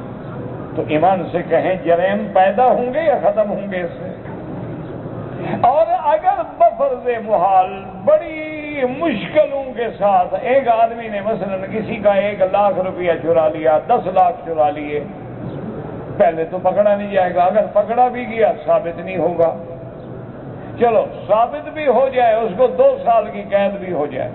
A: تو ایمان سے کہیں جرائم پیدا ہوں گے یا ختم ہوں گے اس سے؟ اور اگر بفرض محال بڑی مشکلوں کے ساتھ ایک آدمی نے مثلا کسی کا 1,00,000 روپیہ چرا لیا، 10 لاکھ چرا لیے، پہلے تو پکڑا نہیں جائے گا، اگر پکڑا بھی گیا ثابت نہیں ہوگا۔ چلو ثابت بھی ہو جائے، اس کو 2 سال کی قید بھی ہو جائے،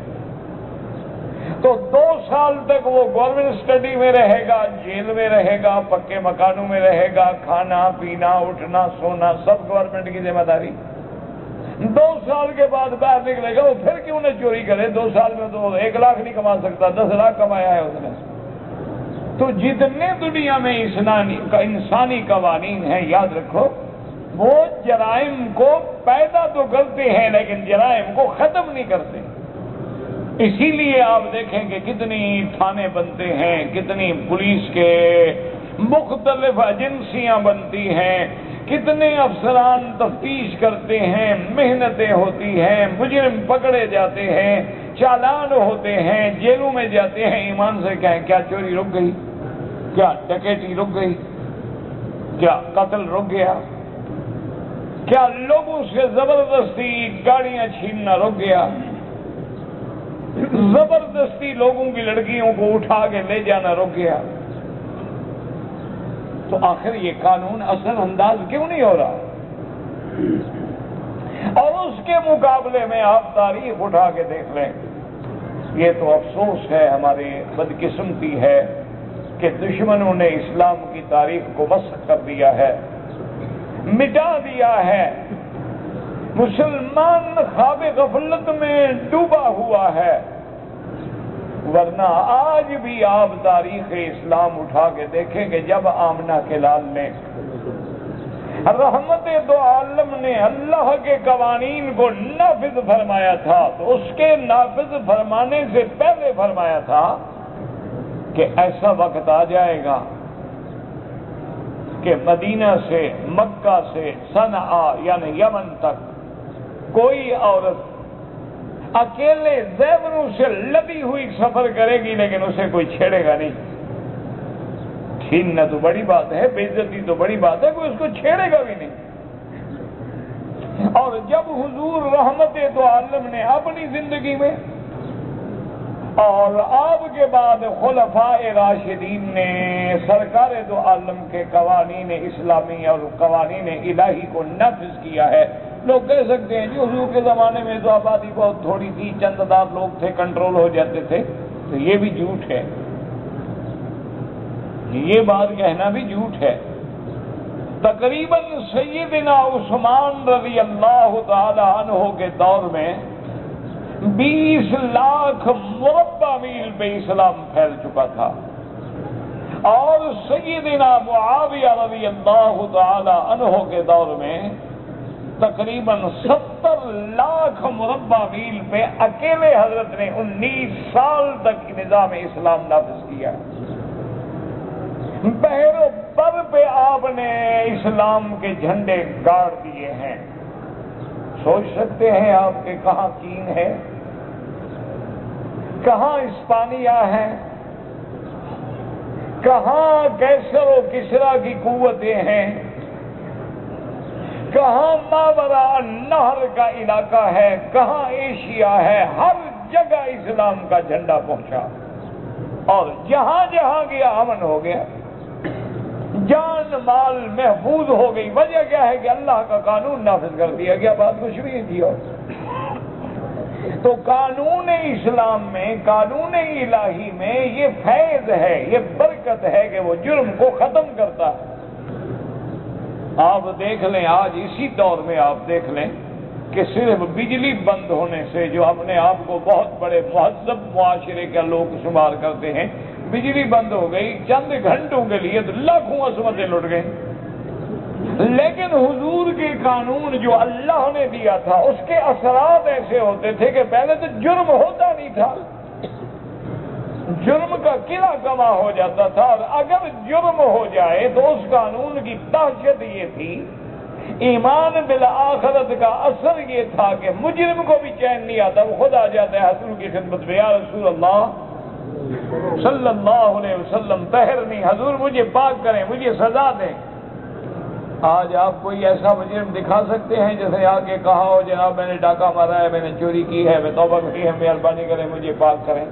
A: تو 2 سال تک وہ گورنمنٹ اسٹڈی میں رہے گا، جیل میں رہے گا، پکے مکانوں میں رہے گا، کھانا پینا اٹھنا سونا سب گورنمنٹ کی ذمہ داری۔ 2 سال کے بعد باہر نکلے گا، وہ پھر کیوں نہ چوری کرے؟ 2 سال میں تو 1,00,000 نہیں کما سکتا، 10 لاکھ کمایا ہے اس نے۔ تو جتنے دنیا میں انسانی قوانین ہیں، یاد رکھو، وہ جرائم کو پیدا تو کرتے ہیں لیکن جرائم کو ختم نہیں کرتے۔ اسی لیے آپ دیکھیں کہ کتنی تھانے بنتے ہیں، کتنی پولیس کے مختلف ایجنسیاں بنتی ہیں، کتنے افسران تفتیش کرتے ہیں، محنتیں ہوتی ہیں، مجرم پکڑے جاتے ہیں، چالان ہوتے ہیں، جیلوں میں جاتے ہیں۔ ایمان سے کہیں، کیا چوری رک گئی؟ کیا ڈکیتی رک گئی؟ کیا قتل رک گیا؟ کیا لوگوں سے زبردستی گاڑیاں چھیننا رک گیا؟ زبردستی لوگوں کی لڑکیوں کو اٹھا کے لے جانا رک گیا؟ تو آخر یہ قانون اثر انداز کیوں نہیں ہو رہا؟ اور اس کے مقابلے میں آپ تاریخ اٹھا کے دیکھ لیں، یہ تو افسوس ہے، ہماری بدقسمتی ہے کہ دشمنوں نے اسلام کی تاریخ کو مسخ کر دیا ہے، مٹا دیا ہے۔ مسلمان خواب غفلت میں ڈوبا ہوا ہے، ورنہ آج بھی آپ تاریخ اسلام اٹھا کے دیکھیں کہ جب آمنہ کے لال نے، رحمت دو عالم نے اللہ کے قوانین کو نافذ فرمایا تھا، تو اس کے نافذ فرمانے سے پہلے فرمایا تھا کہ ایسا وقت آ جائے گا کہ مدینہ سے، مکہ سے صنعا یعنی یمن تک کوئی عورت اکیلے زیوروں سے لدی ہوئی سفر کرے گی لیکن اسے کوئی چھیڑے گا نہیں۔ چھیننا تو بڑی بات ہے، بے عزتی تو بڑی بات ہے، کوئی اس کو چھیڑے گا بھی نہیں۔ اور جب حضور رحمت دو عالم نے اپنی زندگی میں اور آپ کے بعد خلفاء راشدین نے سرکار دو عالم کے قوانین اسلامی اور قوانین الہی کو نافذ کیا ہے، لوگ کہہ سکتے ہیں جی حضور کے زمانے میں تو آبادی بہت تھوڑی تھی، چند ہزار لوگ تھے، کنٹرول ہو جاتے تھے، تو یہ بھی جھوٹ ہے، یہ بات کہنا بھی جھوٹ ہے۔ تقریباً سیدنا عثمان رضی اللہ تعالی عنہ کے دور میں 20 لاکھ مربع میل پہ اسلام پھیل چکا تھا، اور سیدنا معاویہ رضی اللہ تعالی عنہ کے دور میں تقریباً 70 لاکھ مربع میل پہ اکیلے حضرت نے 19 سال تک نظام اسلام نافذ کیا۔ بحر و بر پہ آپ نے اسلام کے جھنڈے گاڑ دیے ہیں۔ سوچ سکتے ہیں آپ کہ کہاں چین ہے، کہاں اسپانیہ ہے، کہاں کیسر و کسرا کی قوتیں ہیں، کہاں ماوراء نہر کا علاقہ ہے، کہاں ایشیا ہے، ہر جگہ اسلام کا جھنڈا پہنچا، اور جہاں جہاں گیا امن ہو گیا، جان مال محفوظ ہو گئی۔ وجہ کیا ہے کہ اللہ کا قانون نافذ کر دیا گیا، بات کچھ بھی نہیں تھی۔ اور تو قانون اسلام میں، قانون الہی میں یہ فیض ہے، یہ برکت ہے کہ وہ جرم کو ختم کرتا ہے۔ آپ دیکھ لیں آج اسی دور میں آپ دیکھ لیں کہ صرف بجلی بند ہونے سے جو اپنے آپ کو بہت بڑے مہذب معاشرے کا لوگ شمار کرتے ہیں، بجلی بند ہو گئی چند گھنٹوں کے لیے تو لاکھوں عصمتیں لٹ گئیں، لیکن حضور کے قانون جو اللہ نے دیا تھا اس کے اثرات ایسے ہوتے تھے کہ پہلے تو جرم ہوتا نہیں تھا، جرم کا قلعہ کما ہو جاتا تھا، اور اگر جرم ہو جائے تو اس قانون کی دہشت یہ تھی، ایمان بالآخرت کا اثر یہ تھا کہ مجرم کو بھی چین نہیں آتا، وہ خود آ جاتا ہے حضور کی خدمت میں، یا رسول اللہ صلی اللہ علیہ وسلم طہرنی، حضور مجھے پاک کریں، مجھے سزا دیں۔ آج آپ کوئی ایسا مجرم دکھا سکتے ہیں جیسے آ کے کہا ہو جناب میں نے ڈاکہ مارا ہے، میں نے چوری کی ہے، میں توبہ کی ہے، مہربانی کریں مجھے پاک کریں۔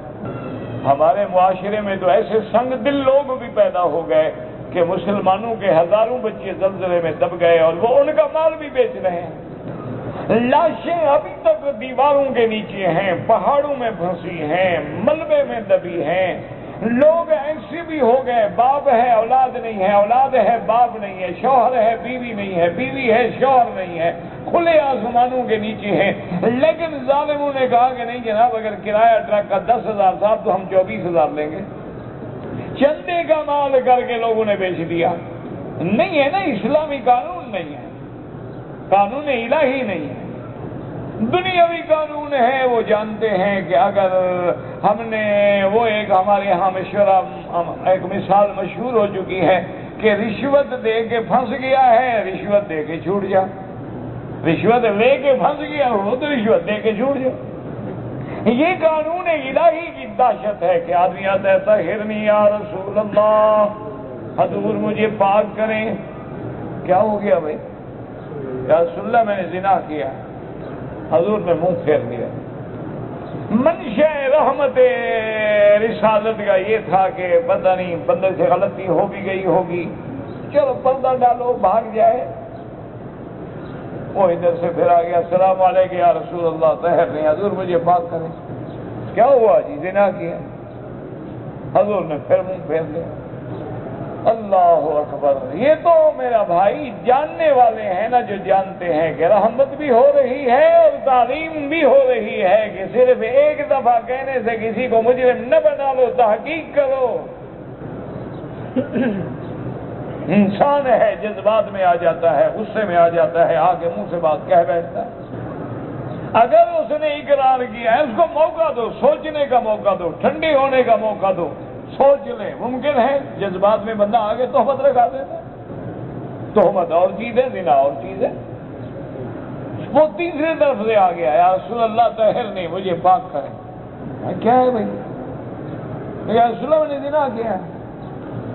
A: ہمارے معاشرے میں تو ایسے سنگ دل لوگ بھی پیدا ہو گئے کہ مسلمانوں کے ہزاروں بچے زلزلے میں دب گئے اور وہ ان کا مال بھی بیچ رہے ہیں، لاشیں ابھی تک دیواروں کے نیچے ہیں، پہاڑوں میں پھنسی ہیں، ملبے میں دبی ہیں، لوگ ایسے بھی ہو گئے، باپ ہے اولاد نہیں ہے، اولاد ہے باپ نہیں ہے، شوہر ہے بیوی نہیں ہے، بیوی ہے شوہر نہیں ہے، کھلے آسمانوں کے نیچے ہیں، لیکن ظالموں نے کہا کہ نہیں جناب اگر کرایہ ٹرک کا 10,000 صاحب تو ہم 24,000 لیں گے، چندے کا مال کر کے لوگوں نے بیچ دیا۔ نہیں ہے نا، اسلامی قانون نہیں ہے، قانون الہی نہیں ہے، دنیاوی قانون ہے۔ وہ جانتے ہیں کہ اگر ہم نے وہ ایک ہمارے یہاں مشورہ ایک مثال مشہور ہو چکی ہے کہ رشوت دے کے پھنس گیا ہے، رشوت دے کے چھوٹ جا، رشوت لے کے پھنس گیا ہو تو رشوت دے کے چھوٹ جا۔ یہ قانون الہی کی دہشت ہے کہ آدمی آتا ہے طہرنی یا رسول اللہ، حضور مجھے پاک کریں، کیا ہو گیا بھائی؟ یا رسول اللہ میں نے زنا کیا، حضور نے منہ پھیر دیا۔ منشا رحمت رسالت کا یہ تھا کہ پتہ نہیں بندے سے غلطی ہو بھی گئی ہوگی، چلو پردہ ڈالو بھاگ جائے۔ وہ ادھر سے پھر آ گیا، السلام علیکم یا رسول اللہ طہر نہیں، حضور مجھے پاک کریں، کیا ہوا جی؟ زنا کیا، حضور نے پھر منہ پھیر دیا۔ اللہ اکبر، یہ تو میرا بھائی جاننے والے ہیں نا، جو جانتے ہیں کہ رحمت بھی ہو رہی ہے اور تعلیم بھی ہو رہی ہے کہ صرف ایک دفعہ کہنے سے کسی کو مجرم نہ بنا لو، تحقیق کرو۔ انسان ہے جذبات میں آ جاتا ہے، غصے میں آ جاتا ہے، آگے منہ سے بات کہہ بیٹھتا ہے۔ اگر اس نے اقرار کیا ہے اس کو موقع دو، سوچنے کا موقع دو، ٹھنڈی ہونے کا موقع دو، سوچ لیں۔ ممکن ہے جذبات میں بندہ آگے تہمت لگا دیتا، تہمت اور چیز ہے، زنا اور چیز ہے۔ وہ تیسری طرف سے آ گیا، یا رسول اللہ طاہر نہیں مجھے پاک کریں، کیا ہے بھائی؟ یا رسول اللہ نے زنا کیا ہے۔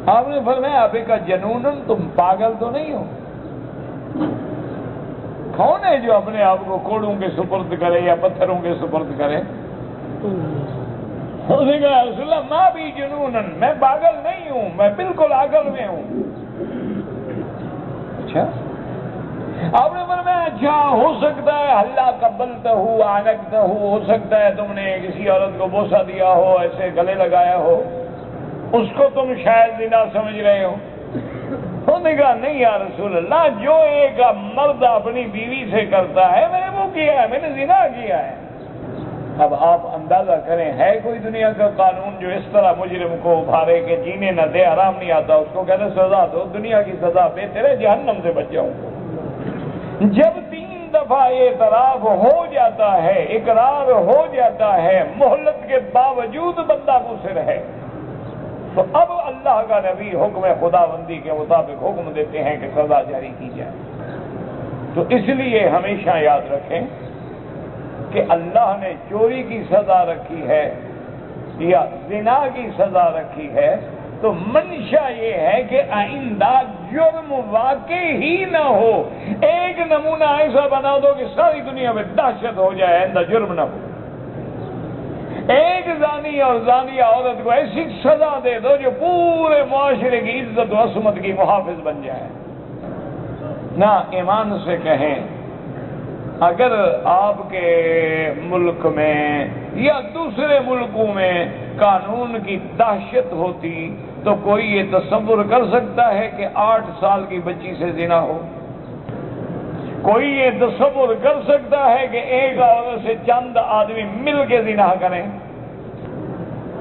A: آپ نے فرمایا ابھی کا جنونن، تم پاگل تو نہیں ہو؟ کون ہے جو اپنے آپ کو کوڑوں کے سپرد کرے یا پتھروں کے سپرد کرے؟ اس نے کہا رسول اللہ ماں بھی جنونن، میں پاگل نہیں ہوں، میں بالکل عقل میں ہوں۔ اچھا، آپ نے فرمایا اچھا ہو سکتا ہے اللہ قبلتہ آنکتہ ہو سکتا ہے تم نے کسی عورت کو بوسہ دیا ہو، ایسے گلے لگایا ہو، اس کو تم شاید زنا سمجھ رہے ہو۔ انہوں نے کہا نہیں یا رسول اللہ، جو ایک مرد اپنی بیوی سے کرتا ہے میں نے وہ کیا ہے، میں نے زنا کیا ہے۔ اب آپ اندازہ کریں، ہے کوئی دنیا کا قانون جو اس طرح مجرم کو ابھارے کہ جینے نہ دے، آرام نہیں آتا، اس کو کہتے سزا دو، دنیا کی سزا بہتر ہے جہنم سے بچ جاؤں۔ جب 3 دفعہ اعتراف ہو جاتا ہے، اقرار ہو جاتا ہے، مہلت کے باوجود بندہ مصر ہے، تو اب اللہ کا نبی حکم خداوندی کے مطابق حکم دیتے ہیں کہ سزا جاری کی جائے۔ تو اس لیے ہمیشہ یاد رکھیں کہ اللہ نے چوری کی سزا رکھی ہے یا زنا کی سزا رکھی ہے تو منشا یہ ہے کہ آئندہ جرم واقع ہی نہ ہو۔ ایک نمونہ ایسا بنا دو کہ ساری دنیا میں دہشت ہو جائے، آئندہ جرم نہ ہو۔ ایک زانی اور زانیہ عورت کو ایسی سزا دے دو جو پورے معاشرے کی عزت و عصمت کی محافظ بن جائے۔ نہ ایمان سے کہیں، اگر آپ کے ملک میں یا دوسرے ملکوں میں قانون کی دہشت ہوتی تو کوئی یہ تصور کر سکتا ہے کہ 8 سال کی بچی سے زنا ہو؟ کوئی یہ تصور کر سکتا ہے کہ ایک عورت سے چند آدمی مل کے زنا کریں؟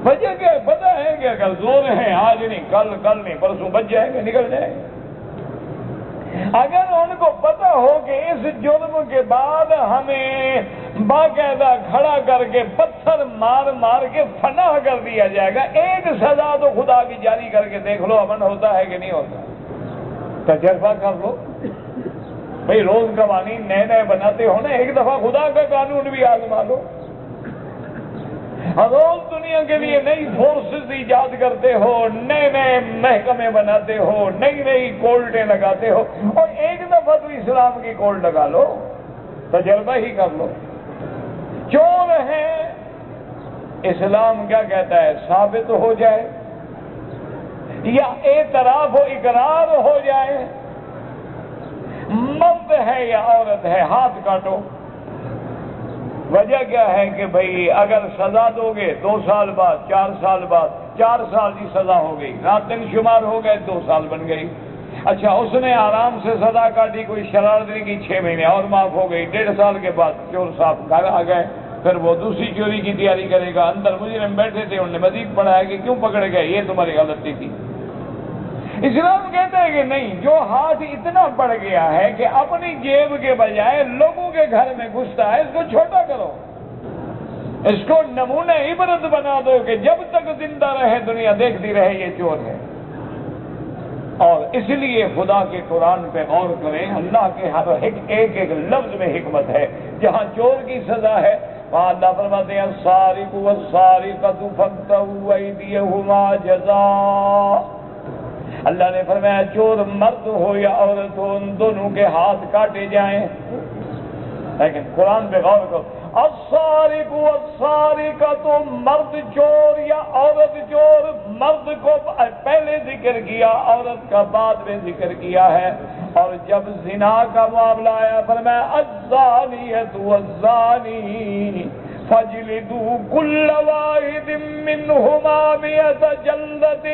A: وجہ کیا ہے؟ پتہ ہے کہ اگر زور ہیں آج نہیں کل نہیں پرسوں بچ جائیں گے، نکل جائیں گے۔ اگر ان کو پتہ ہو کہ اس جرم کے بعد ہمیں باقاعدہ کھڑا کر کے پتھر مار مار کے فنا کر دیا جائے گا، ایک سزا تو خدا کی جاری کر کے دیکھ لو، امن ہوتا ہے کہ نہیں ہوتا؟ تجربہ کر لو بھئی، روز قوانین نئے نئے بناتے ہو نا، ایک دفعہ خدا کا قانون بھی آزما لو۔ روز دنیا کے لیے نئی فورسز ایجاد کرتے ہو، نئے نئے محکمے بناتے ہو، نئی نئی کورٹیں لگاتے ہو، اور ایک دفعہ تو اسلام کی کورٹ لگا لو، تجربہ ہی کر لو۔ چور ہے، اسلام کیا کہتا ہے؟ ثابت ہو جائے یا اعتراف و اقرار ہو جائے، مرد ہے یا عورت ہے، ہاتھ کاٹو۔ وجہ کیا ہے کہ بھئی اگر سزا دو گے 2 سال بعد، 4 سال بعد، 4 سال کی سزا ہو گئی، رات دن شمار ہو گئے، 2 سال بن گئی۔ اچھا، اس نے آرام سے سزا کاٹی، کوئی شرارت نہیں کی، 6 مہینے اور معاف ہو گئی، 1.5 سال کے بعد چور صاحب گھر آ گئے، پھر وہ دوسری چوری کی تیاری کرے گا۔ اندر مجرم بیٹھے تھے، انہوں نے مزید پڑھایا کہ کیوں پکڑے گئے، یہ تمہاری غلطی تھی۔ اسلام کہتا ہے کہ نہیں، جو ہاتھ اتنا بڑھ گیا ہے کہ اپنی جیب کے بجائے لوگوں کے گھر میں گھستا ہے، اس کو چھوٹا کرو، اس کو نمونہ عبرت بنا دو کہ جب تک زندہ رہے دنیا دیکھتی رہے یہ چور ہے۔ اور اس لیے خدا کے قرآن پہ غور کریں، اللہ کے ہر ایک ایک لفظ میں حکمت ہے۔ جہاں چور کی سزا ہے وہاں اللہ فرماتے ہیں السارق والسارقۃ فاقطعوا ایدیہما جزاء۔ اللہ نے فرمایا چور مرد ہو یا عورت ہو، ان دونوں کے ہاتھ کاٹے جائیں۔ لیکن قرآن پہ غور کرو، السارق والسارقۃ، مرد چور یا عورت چور، مرد کو پہلے ذکر کیا، عورت کا بعد میں ذکر کیا ہے۔ اور جب زنا کا معاملہ آیا فرمایا الزانیۃ والزانی فاجلدوا کل واحد منہما 100 جلدۃ۔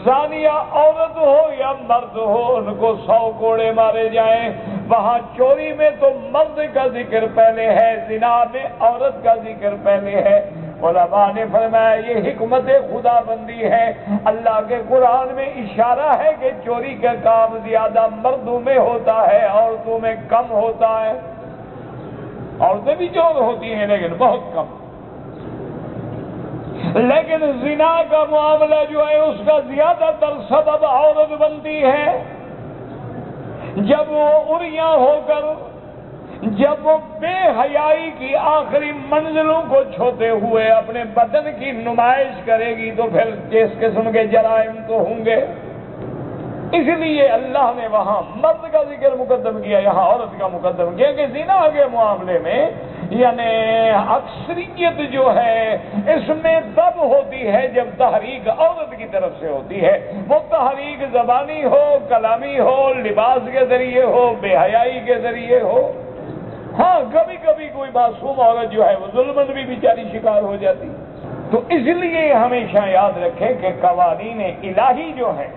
A: زانیہ عورت ہو یا مرد ہو، ان کو 100 کوڑے مارے جائیں۔ وہاں چوری میں تو مرد کا ذکر پہلے ہے، زنا میں عورت کا ذکر پہلے ہے۔ علماء نے فرمایا یہ حکمت خدا بندی ہے۔ اللہ کے قرآن میں اشارہ ہے کہ چوری کا کام زیادہ مردوں میں ہوتا ہے، عورتوں میں کم ہوتا ہے۔ عورتیں بھی چور ہوتی ہیں لیکن بہت کم۔ لیکن زنا کا معاملہ جو ہے اس کا زیادہ تر سبب عورت بنتی ہے۔ جب وہ عریاں ہو کر، جب وہ بے حیائی کی آخری منزلوں کو چھوتے ہوئے اپنے بدن کی نمائش کرے گی تو پھر جس قسم کے جرائم تو ہوں گے۔ اس لیے اللہ نے وہاں مرد کا ذکر مقدم کیا، یہاں عورت کا مقدم کیا کہ زنا کے معاملے میں یعنی اکثریت جو ہے اس میں تب ہوتی ہے جب تحریک عورت کی طرف سے ہوتی ہے، وہ تحریک زبانی ہو، کلامی ہو، لباس کے ذریعے ہو، بے حیائی کے ذریعے ہو۔ ہاں کبھی کبھی کوئی معصوم عورت جو ہے وہ ظلمن بھی بیچاری شکار ہو جاتی۔ تو اس لیے ہمیشہ یاد رکھیں کہ قوانین الہی جو ہے،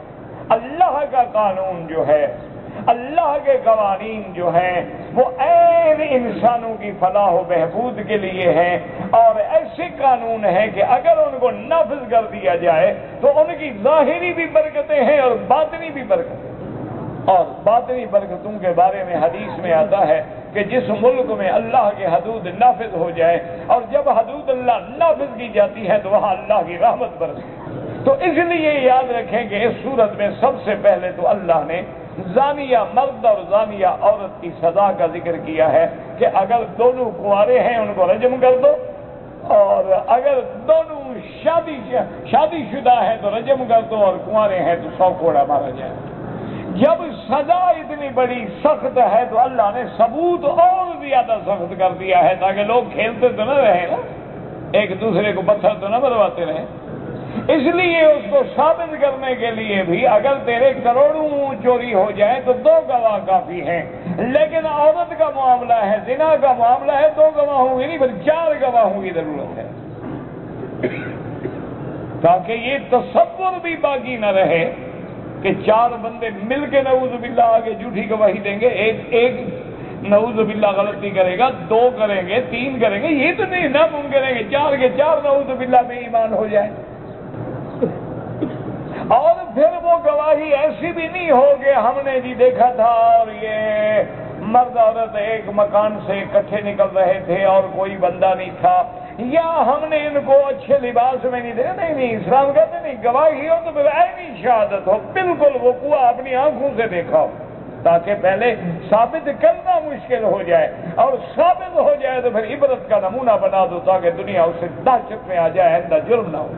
A: اللہ کا قانون جو ہے، اللہ کے قوانین جو ہیں وہ عین انسانوں کی فلاح و بہبود کے لیے ہیں، اور ایسے قانون ہیں کہ اگر ان کو نافذ کر دیا جائے تو ان کی ظاہری بھی برکتیں ہیں اور باطنی بھی برکتیں۔ اور باطنی برکتوں کے بارے میں حدیث میں آتا ہے کہ جس ملک میں اللہ کے حدود نافذ ہو جائے، اور جب حدود اللہ نافذ کی جاتی ہے تو وہاں اللہ کی رحمت برستی۔ تو اس لیے یاد رکھیں کہ اس صورت میں سب سے پہلے تو اللہ نے زانیہ مرد اور زانیہ عورت کی سزا کا ذکر کیا ہے کہ اگر دونوں کنوارے ہیں ان کو رجم کر دو، اور اگر دونوں شادی شدہ ہیں تو رجم کر دو، اور کنوارے ہیں تو 100 کوڑا مارا جائے۔ جب سزا اتنی بڑی سخت ہے تو اللہ نے ثبوت اور زیادہ سخت کر دیا ہے تاکہ لوگ کھیلتے تو نہ رہیں نا، ایک دوسرے کو پتھر تو نہ مرواتے رہیں۔ اس لیے اس کو ثابت کرنے کے لیے بھی اگر تیرے کروڑوں چوری ہو جائے تو 2 گواہ کافی ہیں، لیکن عورت کا معاملہ ہے، زنا کا معاملہ ہے، 2 گواہوں کی نہیں بلکہ 4 گواہوں کی ضرورت ہے، تاکہ یہ تصور بھی باقی نہ رہے کہ 4 بندے مل کے نعوذ باللہ آگے جھوٹی گواہی دیں گے۔ ایک نعوذ باللہ غلطی کرے گا، 2 کریں گے، 3 کریں گے، یہ تو نہیں ناممکن ہے کہ 4 کے 4 نعوذ باللہ میں ایمان ہو جائے۔ اور پھر وہ گواہی ایسی بھی نہیں ہو کہ ہم نے جی دیکھا تھا اور یہ مرد عورت ایک مکان سے اکٹھے نکل رہے تھے اور کوئی بندہ نہیں تھا، یا ہم نے ان کو اچھے لباس میں نہیں دیکھا۔ نہیں، اسلام کہتے نہیں، گواہی ہو تو پھر عینی شہادت ہو، بالکل وقوع اپنی آنکھوں سے دیکھا ہو، تاکہ پہلے ثابت کرنا مشکل ہو جائے، اور ثابت ہو جائے تو پھر عبرت کا نمونہ بنا دو تاکہ دنیا اس سے دہشت میں آ جائے، آئندہ جرم نہ ہو۔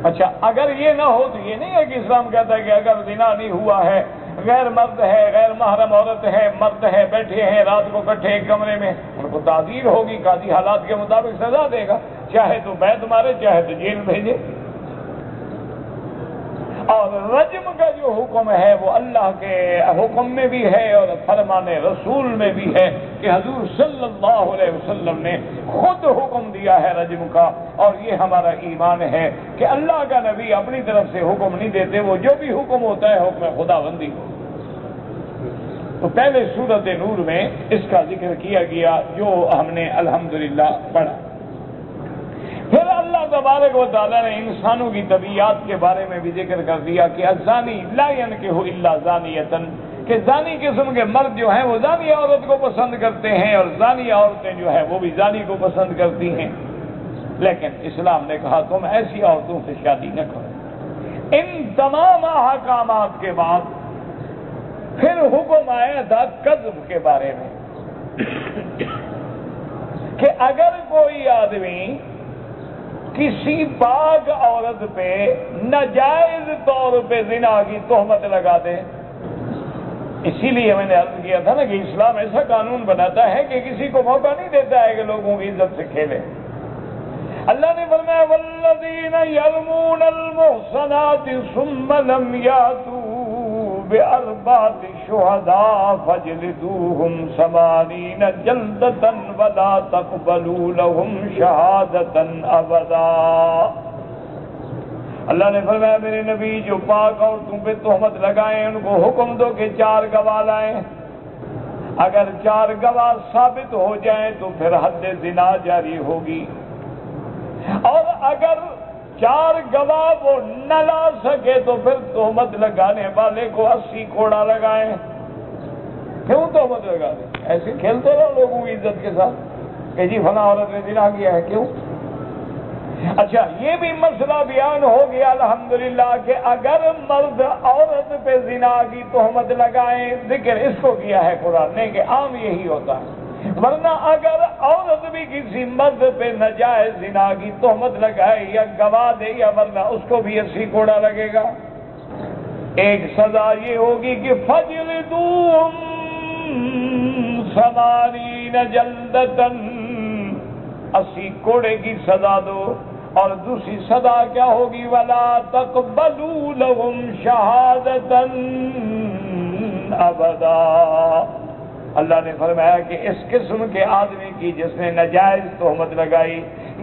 A: اچھا، اگر یہ نہ ہو تو یہ نہیں ہے کہ اسلام کہتا ہے کہ اگر زنا نہیں ہوا ہے، غیر مرد ہے، غیر محرم عورت ہے، مرد ہے، بیٹھے ہیں رات کو کٹھے ایک کمرے میں، ان کو تعزیر ہوگی، قاضی حالات کے مطابق سزا دے گا، چاہے تو بیت مارے چاہے تو جیل بھیجے۔ اور رجم کا جو حکم ہے وہ اللہ کے حکم میں بھی ہے اور فرمان رسول میں بھی ہے کہ حضور صلی اللہ علیہ وسلم نے خود حکم دیا ہے رجم کا، اور یہ ہمارا ایمان ہے کہ اللہ کا نبی اپنی طرف سے حکم نہیں دیتے، وہ جو بھی حکم ہوتا ہے حکم خداوندی ہو۔ تو پہلے سورۃ نور میں اس کا ذکر کیا گیا جو ہم نے الحمدللہ پڑھا۔ پھر اللہ تبارک و تعالیٰ نے انسانوں کی طبیعت کے بارے میں بھی ذکر کر دیا کہ الزانی لا ينکح الا زانیۃ، کہ زانی قسم کے مرد جو ہیں وہ زانی عورت کو پسند کرتے ہیں، اور زانی عورتیں جو ہیں وہ بھی زانی کو پسند کرتی ہیں، لیکن اسلام نے کہا تم ایسی عورتوں سے شادی نہ کرو۔ ان تمام احکامات کے بعد پھر حکم آیا تھا قذف کے بارے میں، کہ اگر کوئی آدمی کسی پاک عورت پہ ناجائز طور پہ زنا کی تہمت لگا دے، اسی لیے میں نے عرض کیا تھا نا کہ اسلام ایسا قانون بناتا ہے کہ کسی کو موقع نہیں دیتا ہے کہ لوگوں کی عزت سے کھیلے۔ اللہ نے فرمایا والذین یرمون المحصنات ثم لم یاتوا بأربعة شهداء فاجلدوهم 80 جلدة ولا تقبلوا لهم شهادة أبدا۔ اللہ نے فرمایا میرے نبی جو پاک عورتوں پہ تہمت لگائیں ان کو حکم دو کہ 4 گواہ لائیں، اگر 4 گواہ ثابت ہو جائیں تو پھر حد زنا جاری ہوگی، اور اگر 4 گواہ وہ نہ لا سکے تو پھر تہمت لگانے والے کو 80 کوڑا لگائیں۔ کیوں تہمت لگا دیں؟ ایسے کھیلتے رہو لوگوں کی عزت کے ساتھ کہ جی فلاں عورت نے زنا کیا ہے، کیوں؟ اچھا، یہ بھی مسئلہ بیان ہو گیا الحمدللہ کہ اگر مرد عورت پہ زنا کی تہمت لگائیں، ذکر اس کو کیا ہے قرآن نے کہ عام یہی ہوتا ہے، ورنہ اگر عورت بھی کسی مرد پہ ناجائز زنا کی تہمت لگائے یا گواہ دے یا ورنہ اس کو بھی 80 کوڑا لگے گا۔ ایک سزا یہ ہوگی کہ فجلدوہم 80 جلدۃ، 80 کوڑے کی سزا دو، اور دوسری سزا کیا ہوگی ولا تقبلوا لهم شہادۃ ابدا۔ اللہ نے فرمایا کہ اس قسم کے آدمی کی جس نے ناجائز تہمت لگائی،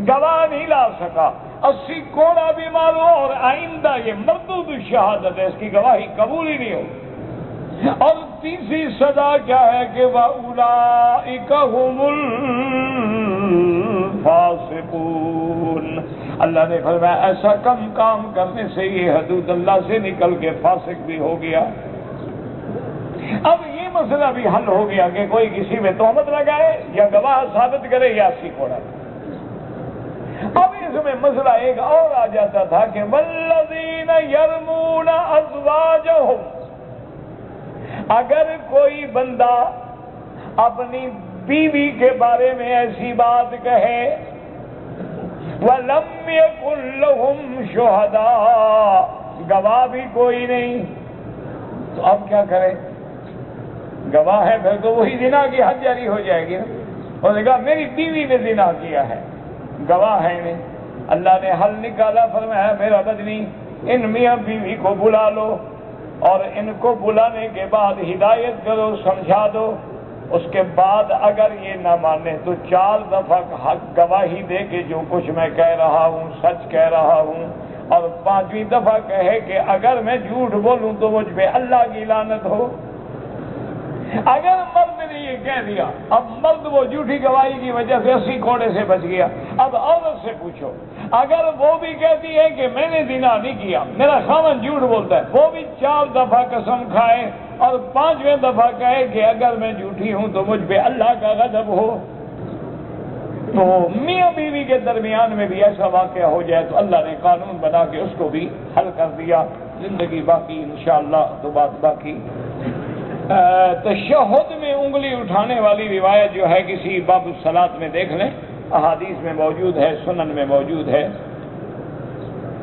A: گواہ نہیں لا سکا، 80 کوڑا بھی مارو اور آئندہ یہ مردود شہادت ہے، اس کی گواہی قبول ہی نہیں ہو۔ اور تیسری سزا کیا ہے کہ وَأُولَئِكَ هُمُ الْفَاسِقُونَ۔ اللہ نے فرمایا ایسا کم کام کرنے سے یہ حدود اللہ سے نکل کے فاسق بھی ہو گیا۔ اب یہ مسئلہ بھی حل ہو گیا کہ کوئی کسی میں تہمت لگائے یا گواہ ثابت کرے یا 80 کوڑا۔ اب اس میں مسئلہ ایک اور آ جاتا تھا کہ والذین یرمون ازواجہم، اگر کوئی بندہ اپنی بیوی کے بارے میں ایسی بات کہے وَلَمْ يَكُنْ لَهُمْ شُهَدَاء، گواہ بھی کوئی نہیں، تو اب کیا کرے؟ گواہ ہے پھر تو وہی زنا کی حد جاری ہو جائے گی۔ اس نے کہا میری بیوی نے زنا کیا ہے، گواہ ہے نہیں۔ اللہ نے حل نکالا، فرمایا میرا بدنی ان میاں بیوی کو بلا لو اور ان کو بلانے کے بعد ہدایت کرو، سمجھا دو، اس کے بعد اگر یہ نہ مانے تو 4 دفعہ گواہی دے کہ جو کچھ میں کہہ رہا ہوں سچ کہہ رہا ہوں، اور 5ویں دفعہ کہے کہ اگر میں جھوٹ بولوں تو مجھ پہ اللہ کی لعنت ہو۔ اگر مرد نے یہ کہہ دیا، اب مرد وہ جھوٹی گواہی کی وجہ سے 80 کوڑے سے بچ گیا، اب عورت سے پوچھو، اگر وہ بھی کہتی ہے کہ میں نے زنا نہیں کیا، میرا خاوند جھوٹ بولتا ہے، وہ بھی 4 دفعہ قسم کھائے اور 5ویں دفعہ کہے کہ اگر میں جھوٹی ہوں تو مجھ پہ اللہ کا غضب ہو، تو میاں بیوی کے درمیان میں بھی ایسا واقعہ ہو جائے تو اللہ نے قانون بنا کے اس کو بھی حل کر دیا، زندگی باقی انشاءاللہ تو بات باقی۔ تشہد میں انگلی اٹھانے والی روایت جو ہے کسی باب الصلاۃ میں دیکھ لیں، احادیث میں موجود ہے، سنن میں موجود ہے۔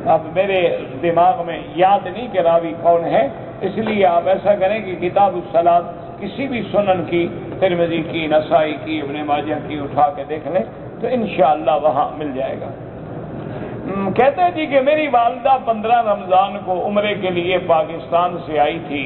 A: اب میرے دماغ میں یاد نہیں کہ راوی کون ہے، اس لیے آپ ایسا کریں کہ کتاب الصلاۃ کسی بھی سنن کی، ترمذی کی، نسائی کی، ابن ماجہ کی اٹھا کے دیکھ لیں تو انشاءاللہ وہاں مل جائے گا۔ کہتے ہیں جی کہ میری والدہ 15 رمضان کو عمرے کے لیے پاکستان سے آئی تھی،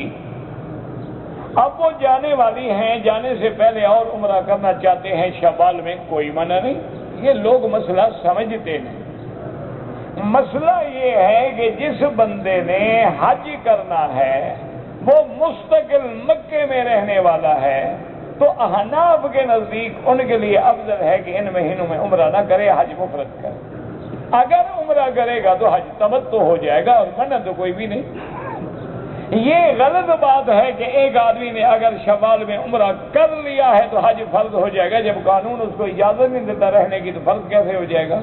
A: اب وہ جانے والی ہیں، جانے سے پہلے اور عمرہ کرنا چاہتے ہیں شوال میں، کوئی منع نہیں، یہ لوگ مسئلہ سمجھتے نہیں۔ مسئلہ یہ ہے کہ جس بندے نے حج کرنا ہے وہ مستقل مکے میں رہنے والا ہے، تو احناف کے نزدیک ان کے لیے افضل ہے کہ ان مہینوں میں عمرہ نہ کرے، حج مفرد کرے۔ اگر عمرہ کرے گا تو حج تمتع ہو جائے گا اور منع تو کوئی بھی نہیں۔ یہ غلط بات ہے کہ ایک آدمی نے اگر شوال میں عمرہ کر لیا ہے تو حج فرض ہو جائے گا، جب قانون اس کو اجازت نہیں دیتا رہنے کی تو فرض کیسے ہو جائے گا؟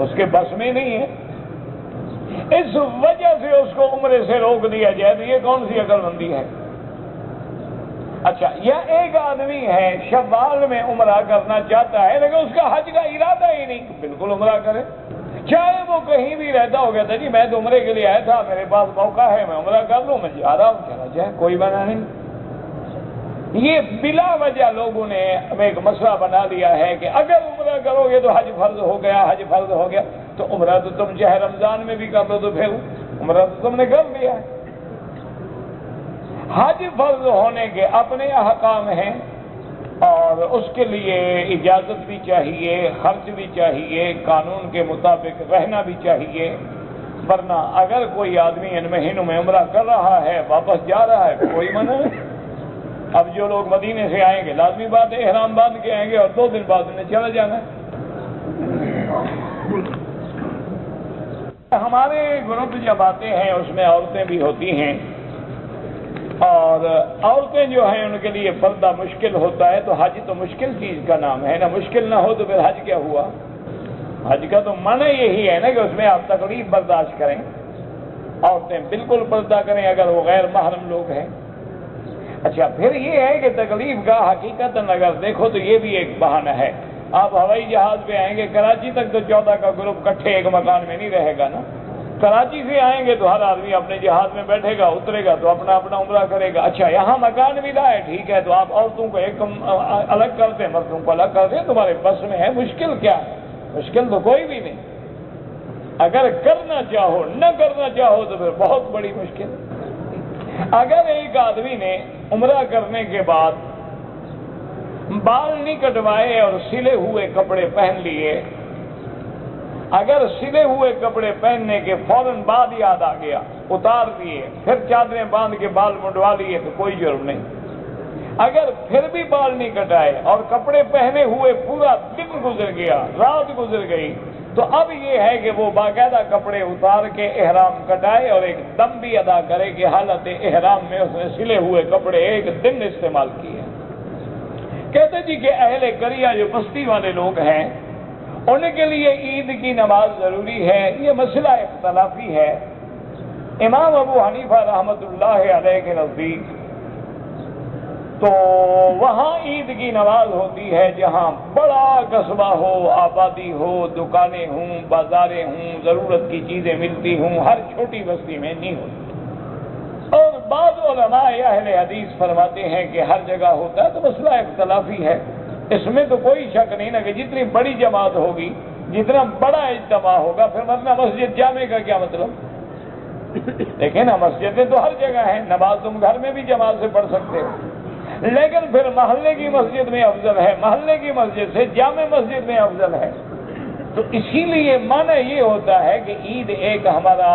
A: اس کے بس میں نہیں ہے، اس وجہ سے اس کو عمرے سے روک دیا جائے، تو یہ کون سی عقل مندی ہے؟ اچھا، یا ایک آدمی ہے شوال میں عمرہ کرنا چاہتا ہے لیکن اس کا حج کا ارادہ ہی نہیں، بالکل عمرہ کرے، چاہے وہ کہیں بھی رہتا ہو، کہتا جی میں تو عمرے کے لیے آیا تھا، میرے پاس موقع ہے، میں عمرہ کر لوں، میں جا رہا ہوں، چلا جائے، کوئی منع نہیں۔ یہ بلا وجہ لوگوں نے ایک مسئلہ بنا دیا ہے کہ اگر عمرہ کرو گے تو حج فرض ہو گیا، حج فرض ہو گیا، تو عمرہ تو تم چاہے رمضان میں بھی کر لو، تو پھر عمرہ تو تم نے کر لیا ہے۔ حج فرض ہونے کے اپنے احکام ہیں اور اس کے لیے اجازت بھی چاہیے، خرچ بھی چاہیے، قانون کے مطابق رہنا بھی چاہیے، ورنہ اگر کوئی آدمی ان مہینوں میں عمرہ کر رہا ہے، واپس جا رہا ہے، کوئی منع نہیں۔ اب جو لوگ مدینے سے آئیں گے لازمی بات ہے احرام باندھ کے آئیں گے اور 2 دن بعد انہیں چلا جانا ہے۔ ہمارے گروپ جب آتے ہیں اس میں عورتیں بھی ہوتی ہیں، اور عورتیں جو ہیں ان کے لیے پردہ مشکل ہوتا ہے، تو حج تو مشکل چیز کا نام ہے نا، مشکل نہ ہو تو پھر حج کیا ہوا؟ حج کا تو معنی یہی ہے نا کہ اس میں آپ تکلیف برداشت کریں، عورتیں بالکل پردہ کریں اگر وہ غیر محرم لوگ ہیں۔ اچھا، پھر یہ ہے کہ تکلیف کا حقیقت اگر دیکھو تو یہ بھی ایک بہانہ ہے۔ آپ ہوائی جہاز پہ آئیں گے کراچی تک تو 14 کا گروپ کٹھے ایک مکان میں نہیں رہے گا نا، کراچی سے آئیں گے تو ہر آدمی اپنے جہاز میں بیٹھے گا، اترے گا تو اپنا اپنا عمرہ کرے گا۔ اچھا، یہاں مکان ملا ہے، ٹھیک ہے، تو آپ عورتوں کو ایک الگ کرتے ہیں، مردوں کو الگ کرتے ہیں، تمہارے بس میں ہے، مشکل کیا ہے؟ مشکل تو کوئی بھی نہیں۔ اگر کرنا چاہو، نہ کرنا چاہو تو پھر بہت بڑی مشکل۔ اگر ایک آدمی نے عمرہ کرنے کے بعد بال نہیں کٹوائے اور سلے ہوئے کپڑے پہن لیے، اگر سلے ہوئے کپڑے پہننے کے فوراً بعد یاد آ گیا، اتار دیے، پھر چادریں باندھ کے بال منڈوا لیے تو کوئی جرم نہیں۔ اگر پھر بھی بال نہیں کٹائے اور کپڑے پہنے ہوئے پورا دن گزر گیا، رات گزر گئی، تو اب یہ ہے کہ وہ باقاعدہ کپڑے اتار کے احرام کٹائے اور ایک دم بھی ادا کرے کہ حالت احرام میں اس نے سلے ہوئے کپڑے ایک دن استعمال کیے۔ کہتے جی کہ اہل قریہ جو بستی والے لوگ ہیں ان کے لیے عید کی نماز ضروری ہے، یہ مسئلہ اختلافی ہے۔ امام ابو حنیفہ رحمۃ اللہ علیہ کے نزدیک تو وہاں عید کی نماز ہوتی ہے جہاں بڑا قصبہ ہو، آبادی ہو، دکانیں ہوں، بازاریں ہوں، ضرورت کی چیزیں ملتی ہوں، ہر چھوٹی بستی میں نہیں ہوتی۔ اور بعض علماء اہل حدیث فرماتے ہیں کہ ہر جگہ ہوتا ہے، تو مسئلہ اختلافی ہے، اس میں تو کوئی شک نہیں نا کہ جتنی بڑی جماعت ہوگی، جتنا بڑا اجتماع ہوگا، پھر ورنہ مسجد جامع کا کیا مطلب؟ دیکھیں نا، مسجدیں تو ہر جگہ ہیں، نماز تم گھر میں بھی جماعت سے پڑھ سکتے ہو، لیکن پھر محلے کی مسجد میں افضل ہے، محلے کی مسجد سے جامع مسجد میں افضل ہے۔ تو اسی لیے معنی یہ ہوتا ہے کہ عید ایک ہمارا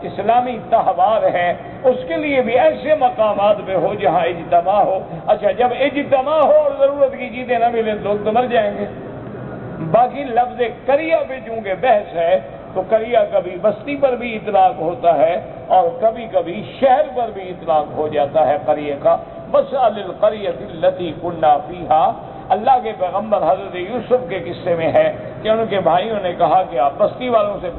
A: اسلامی تہوار ہے، اس کے لیے بھی ایسے مقامات پہ ہو جہاں اجتماع ہو۔ اچھا جب اجتماع ہو اور ضرورت کی چیزیں نہ ملیں لوگ تو مر جائیں گے۔ باقی لفظ قریہ پہ چونکہ بحث ہے تو قریہ کبھی بستی پر بھی اطلاق ہوتا ہے اور کبھی کبھی شہر پر بھی اطلاق ہو جاتا ہے قریہ کا۔ وَاسْأَلِ الْقَرْيَةِ الَّتِي كُنَّا فِيهَا، اللہ کے پیغمبر حضرت یوسف کے قصے میں ہے کہ ان کے بھائیوں نے کہا کہ آپ بستی والوں سے